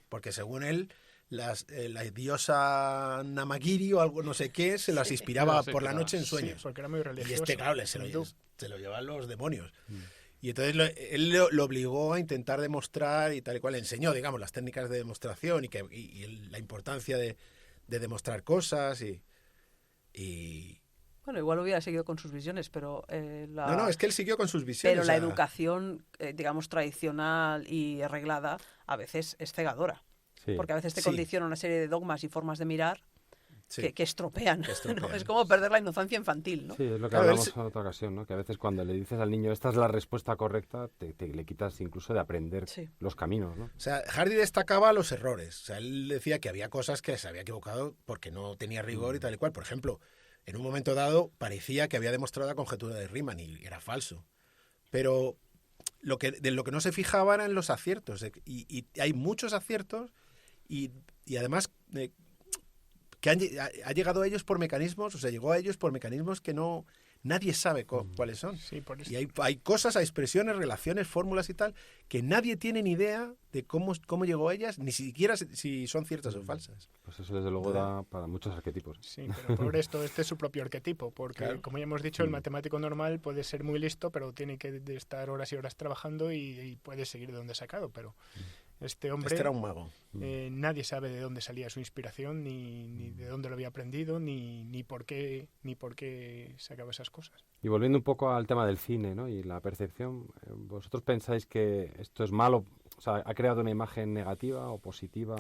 Porque según él, la diosa Namagiri o algo no sé qué se las inspiraba Sí, por la claro. noche en sí, sueños. porque era muy Y religioso. este, claro, se lo llevan los demonios. Y entonces él lo obligó a intentar demostrar y tal y cual. Le enseñó, digamos, las técnicas de demostración y la importancia de demostrar cosas y... Bueno, igual hubiera seguido con sus visiones, pero No, es que él siguió con sus visiones. pero o la sea, educación, digamos, tradicional y arreglada, a veces es cegadora. Sí. Porque a veces te Sí. condiciona una serie de dogmas y formas de mirar sí. que estropean. Que estropean. ¿no? Es como perder la inocencia infantil, ¿no? Sí, es lo que Claro, él hablamos se- en otra ocasión, ¿no? Que a veces cuando le dices al niño esta es la respuesta correcta, te le quitas incluso de aprender Sí. los caminos, ¿no? O sea, Hardy destacaba los errores. O sea, él decía que había cosas que se había equivocado porque no tenía rigor y tal y cual. Por ejemplo, en un momento dado parecía que había demostrado la conjetura de Riemann y era falso. Pero de lo que no se fijaba eran los aciertos. Y hay muchos aciertos y además que ha llegado a ellos por mecanismos, o sea, llegó a ellos por mecanismos que nadie sabe cuáles son. Sí, por eso. Y hay cosas, hay expresiones, relaciones, fórmulas y tal, que nadie tiene ni idea de cómo llegó a ellas, ni siquiera si son ciertas o falsas. Pues eso desde luego da para muchos arquetipos. Sí, pero por esto este es su propio arquetipo, porque Claro. como ya hemos dicho, el matemático normal puede ser muy listo, pero tiene que estar horas y horas trabajando y puede seguir de donde ha sacado, pero este hombre... Este era un mago. Nadie sabe de dónde salía su inspiración, ni de dónde lo había aprendido, ni por qué sacaba esas cosas. Y volviendo un poco al tema del cine, ¿no? Y la percepción, ¿vosotros pensáis que esto es malo? O sea, ¿ha creado una imagen negativa o positiva?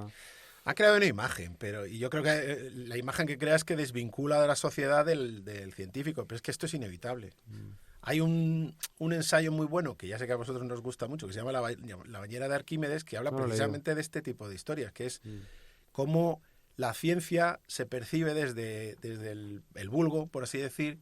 Ha creado una imagen, y yo creo que la imagen que crea es que desvincula de la sociedad del científico, pero es que esto es inevitable. Hay un ensayo muy bueno, que ya sé que a vosotros nos gusta mucho, que se llama La bañera de Arquímedes, que habla precisamente de este tipo de historias, que es cómo la ciencia se percibe desde el vulgo, por así decir,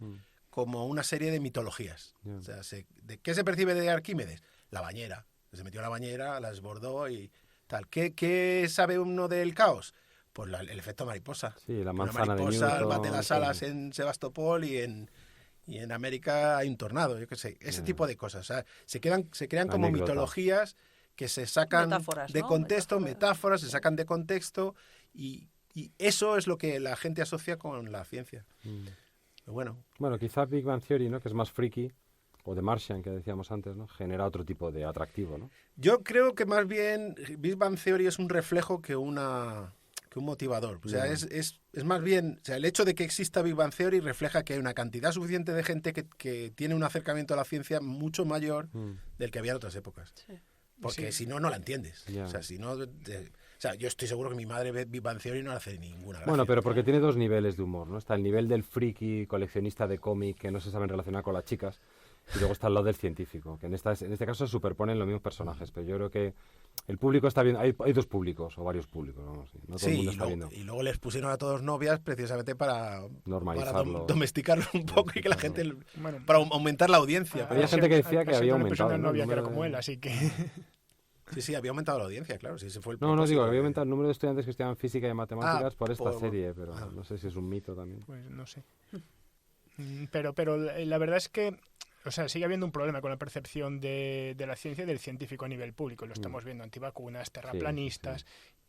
como una serie de mitologías. O sea, ¿de qué se percibe de Arquímedes? La bañera. Se metió a la bañera, la desbordó y tal. ¿Qué sabe uno del caos? Pues el efecto mariposa. Sí, la Una manzana de mariposa Newton. bate las alas en Sebastopol y en América hay un tornado, yo qué sé. Ese tipo de cosas. O sea, se crean como Anécdota. mitologías que se sacan Metáforas, de ¿no? contexto, metáforas, se sacan de contexto y eso es lo que la gente asocia con la ciencia. Pero bueno, Bueno, quizás Big Bang Theory, ¿no? Que es más friki, o The Martian, que decíamos antes, ¿no? Genera otro tipo de atractivo, ¿no? yo creo que más bien Big Bang Theory es un reflejo que un motivador. O sea, es más bien, o sea, el hecho de que exista Big Bang Theory refleja que hay una cantidad suficiente de gente que tiene un acercamiento a la ciencia mucho mayor del que había en otras épocas. Sí. Porque Sí. si no, no la entiendes. Ya. O sea, si no... o sea, yo estoy seguro que mi madre ve Big Bang Theory y no le hace ninguna gracia. Bueno, pero porque tiene dos niveles de humor, ¿no? Está el nivel del friki coleccionista de cómic que no se saben relacionar con las chicas, y luego está el lado del científico, que en este caso se superponen los mismos personajes, pero yo creo que el público está viendo, hay dos públicos, o varios públicos, vamos, no todo el Sí, mundo y está luego, viendo. y luego les pusieron a todos novias precisamente para Normalizarlo. domesticarlo un poco y que la gente... Bueno, Para aumentar la audiencia. Había gente que decía que había siempre le pusieron aumentado, una ¿no? novia El que era número como de- él, así que... Sí, había aumentado la audiencia, claro. Sí, ese fue el No, digo, propósito había de- aumentado el número de estudiantes que estudiaban física y matemáticas por esta por- serie, pero ah. no sé si es un mito también. Pues no sé. Pero la verdad es que, o sea, sigue habiendo un problema con la percepción de la ciencia y del científico a nivel público. Lo estamos viendo, antivacunas, terraplanistas,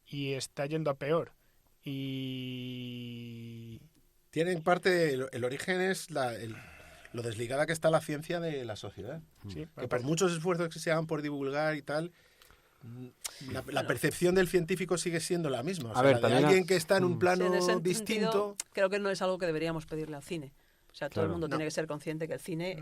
y está yendo a peor. Y... Tiene en parte, el origen es lo desligada que está la ciencia de la sociedad. Sí, Que por muchos esfuerzos que se hagan por divulgar y tal, la percepción del científico sigue siendo la misma. O sea, A ver, la de también alguien que está en un Sí, plano en ese distinto... sentido, creo que no es algo que deberíamos pedirle al cine. O sea, todo el Claro. mundo No. tiene que ser consciente que el cine No.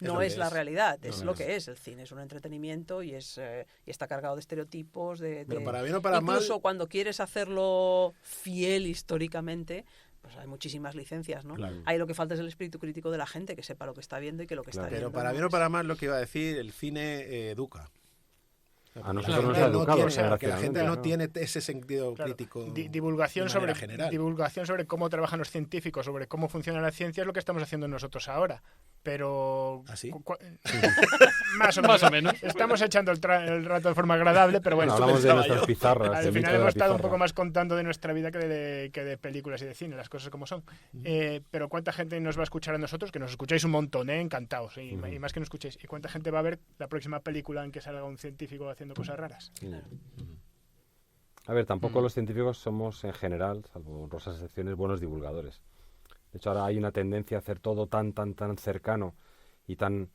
no lo que es la es. realidad, No es lo lo es. que es. El cine es un entretenimiento y está cargado de estereotipos. Pero para bien o para mal... Incluso cuando quieres hacerlo fiel históricamente, pues hay muchísimas licencias, ¿no? Claro. Ahí lo que falta es el espíritu crítico de la gente, que sepa lo que está viendo y que lo que Claro. está Pero viendo para no bien o es- para mal, lo que iba a decir, el cine educa. A La nosotros gente nos ha no educado, tiene- porque la gente desgraciadamente, no ¿no? tiene ese sentido Claro, crítico divulgación de manera sobre general. divulgación sobre cómo trabajan los científicos, sobre cómo funciona la ciencia, es lo que estamos haciendo nosotros ahora. Pero ¿Ah, sí? más o menos. Estamos echando el rato de forma agradable, pero bueno, Hablamos de pensaba nuestras yo. pizarras. al del mito final de la hemos estado un pizarra. poco más contando de nuestra vida que de películas y de cine, las cosas como son. Pero ¿cuánta gente nos va a escuchar a nosotros? Que nos escucháis un montón, encantados. Y más que nos escuchéis. ¿Y cuánta gente va a ver la próxima película en que salga un científico haciendo cosas raras? Sí. A ver, tampoco los científicos somos en general, salvo honrosas excepciones, buenos divulgadores. De hecho, ahora hay una tendencia a hacer todo tan cercano y tan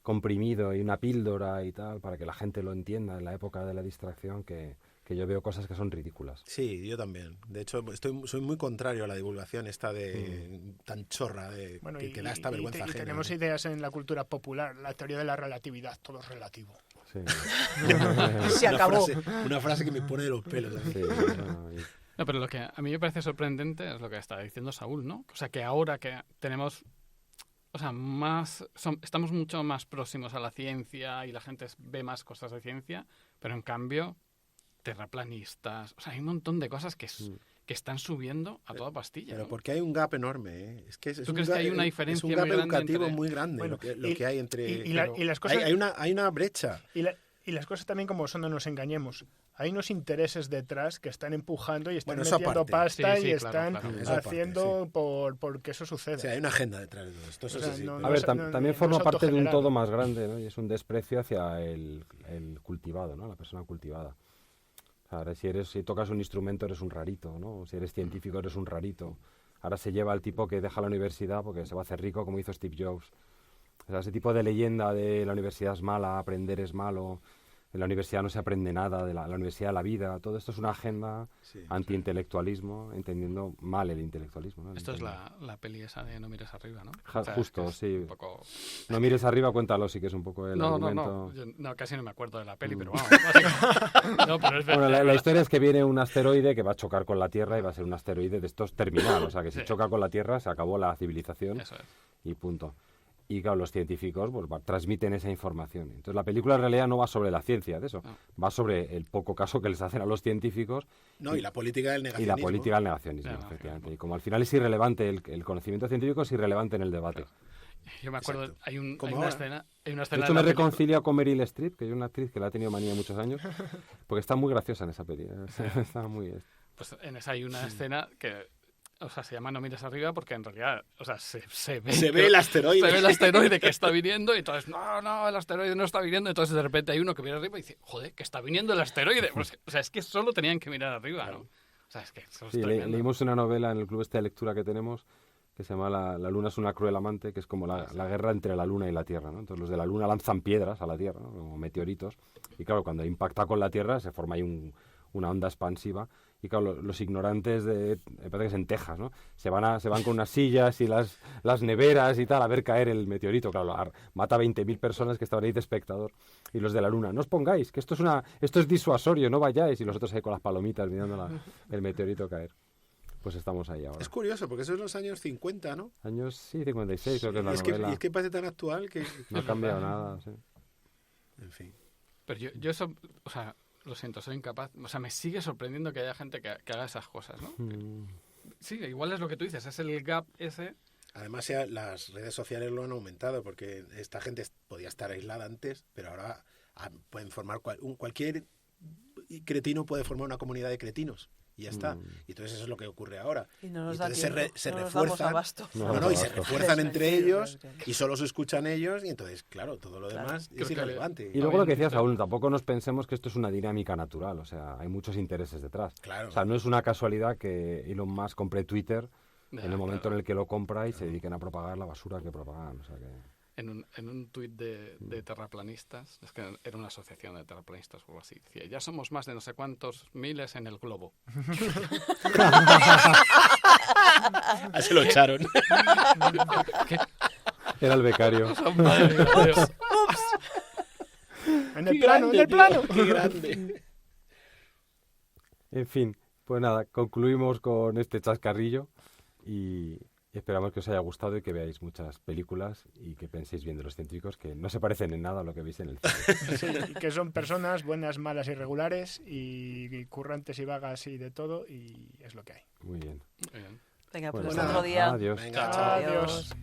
comprimido y una píldora y tal para que la gente lo entienda en la época de la distracción que yo veo cosas que son ridículas. Sí, yo también. De hecho, soy muy contrario a la divulgación esta de tan chorra de Bueno, que da esta vergüenza y ajena. tenemos ideas en la cultura popular, la teoría de la relatividad, todo es relativo. Sí, Se acabó. Una frase que me pone de los pelos. sí, bueno, y- No, pero lo que a mí me parece sorprendente es lo que está diciendo Saúl, ¿no? O sea, que ahora que tenemos, o sea, estamos mucho más próximos a la ciencia y la gente ve más cosas de ciencia, pero en cambio, terraplanistas, o sea, hay un montón de cosas que que están subiendo a toda pastilla. Pero ¿no? porque hay un gap enorme, ¿eh? Es que es ¿Tú un crees que hay una diferencia es un gap muy grande educativo entre- muy grande Bueno, lo que hay entre... y las cosas... hay una brecha. Y las cosas también como son, no nos engañemos. Hay unos intereses detrás que están empujando y están Bueno, eso metiendo aparte. pasta Sí, y claro, están claro. Eso aparte, haciendo por que eso suceda. O sea, hay una agenda detrás de todo esto. Eso O sea, sí, no- pero- A ver, es- también no forma es parte de un autogenerado. todo más grande, ¿no? Y es un desprecio hacia el cultivado, ¿no? La persona cultivada. Ahora, si tocas un instrumento eres un rarito, ¿no? Si eres científico eres un rarito. Ahora se lleva al tipo que deja la universidad porque se va a hacer rico, como hizo Steve Jobs. O sea, ese tipo de leyenda de la universidad es mala, aprender es malo, en la universidad no se aprende nada, de la universidad de la vida. Todo esto es una agenda Sí, anti-intelectualismo, entendiendo mal el intelectualismo, ¿no? Esto es la peli esa de No mires arriba, ¿no? Justo, es que es sí. un poco... No mires arriba, cuéntalo, sí que es un poco el No, argumento. no, casi no me acuerdo de la peli, pero vamos. básicamente- no, pero es Bueno, verdad. la historia es que viene un asteroide que va a chocar con la Tierra y va a ser un asteroide de estos terminal. O sea, que si Sí. choca con la Tierra se acabó la civilización Eso es. y punto. Y claro, los científicos pues, transmiten esa información. Entonces la película en realidad no va sobre la ciencia de eso, No. va sobre el poco caso que les hacen a los científicos No, y la política del y negacionismo. la política del negacionismo, Ya, no, efectivamente. Y como al final es irrelevante, el conocimiento científico es irrelevante en el debate. Yo me acuerdo, Exacto. hay Como una ahora. escena... Hay una De escena hecho, en me la película- reconcilio con Meryl Streep, que es una actriz que la ha tenido manía muchos años, porque está muy graciosa en esa peli. Está muy... Pues en esa hay una escena que... O sea, se llama No mires arriba porque en realidad, o sea, se ve... Se que- ve el asteroide. Se ve el asteroide que está viniendo y entonces, no, el asteroide no está viniendo. Entonces de repente hay uno que mira arriba y dice, joder, que está viniendo el asteroide. Pues, o sea, es que solo tenían que mirar arriba, ¿no? O sea, es que eso es Sí, tremendo. leímos una novela en el club este de lectura que tenemos que se llama La luna es una cruel amante, que es como la guerra entre la luna y la Tierra, ¿no? Entonces los de la luna lanzan piedras a la Tierra, ¿no? Como meteoritos, y claro, cuando impacta con la Tierra se forma ahí una onda expansiva, y claro, los ignorantes me parece que es en Texas, ¿no? Se van con unas sillas y las neveras y tal a ver caer el meteorito, claro, mata a 20.000 personas que estaban ahí de espectador, y los de la luna, no os pongáis, que esto es disuasorio, no vayáis, y los otros ahí con las palomitas mirando el meteorito caer. Pues estamos ahí ahora. Es curioso, porque eso es los años 50, ¿no? Años, sí, 56 creo que es la Y novela. es que parece tan actual que... No ha cambiado nada, sí. En fin. Pero yo eso, o sea, lo siento, soy incapaz. O sea, me sigue sorprendiendo que haya gente que haga esas cosas, ¿no? Sí, igual es lo que tú dices, es el gap ese. Además, las redes sociales lo han aumentado, porque esta gente podía estar aislada antes, pero ahora pueden formar... Cualquier cretino puede formar una comunidad de cretinos. Y ya está. Y entonces eso es lo que ocurre ahora. Y no nos Y da entonces tiempo, se no nos damos refuerzan. abasto. No, Y se refuerzan entre Sí, ellos sí. y solo se escuchan ellos y entonces, claro, todo lo Claro. demás Creo es que irrelevante. Y luego lo que decía Saúl, tampoco nos pensemos que esto es una dinámica natural, o sea, hay muchos intereses detrás. Claro. O sea, no es una casualidad que Elon Musk compre Twitter Ya, en el momento claro. en el que lo compra y se dediquen a propagar la basura que propagan. O sea que... En un tuit de terraplanistas, es que era una asociación de terraplanistas o algo así, decía, ya somos más de no sé cuántos miles en el globo. Ah, se lo echaron. Era el becario. Madre mía, Dios. En el plano. Qué grande. En fin, pues nada, concluimos con este chascarrillo y esperamos que os haya gustado y que veáis muchas películas y que penséis bien de los científicos, que no se parecen en nada a lo que veis en el cine. Sí, y que son personas buenas, malas, irregulares y currantes y vagas y de todo, y es lo que hay. Muy bien. Muy bien. Venga, pues Bueno, hasta nada, otro día. Adiós. Venga, chao. Adiós.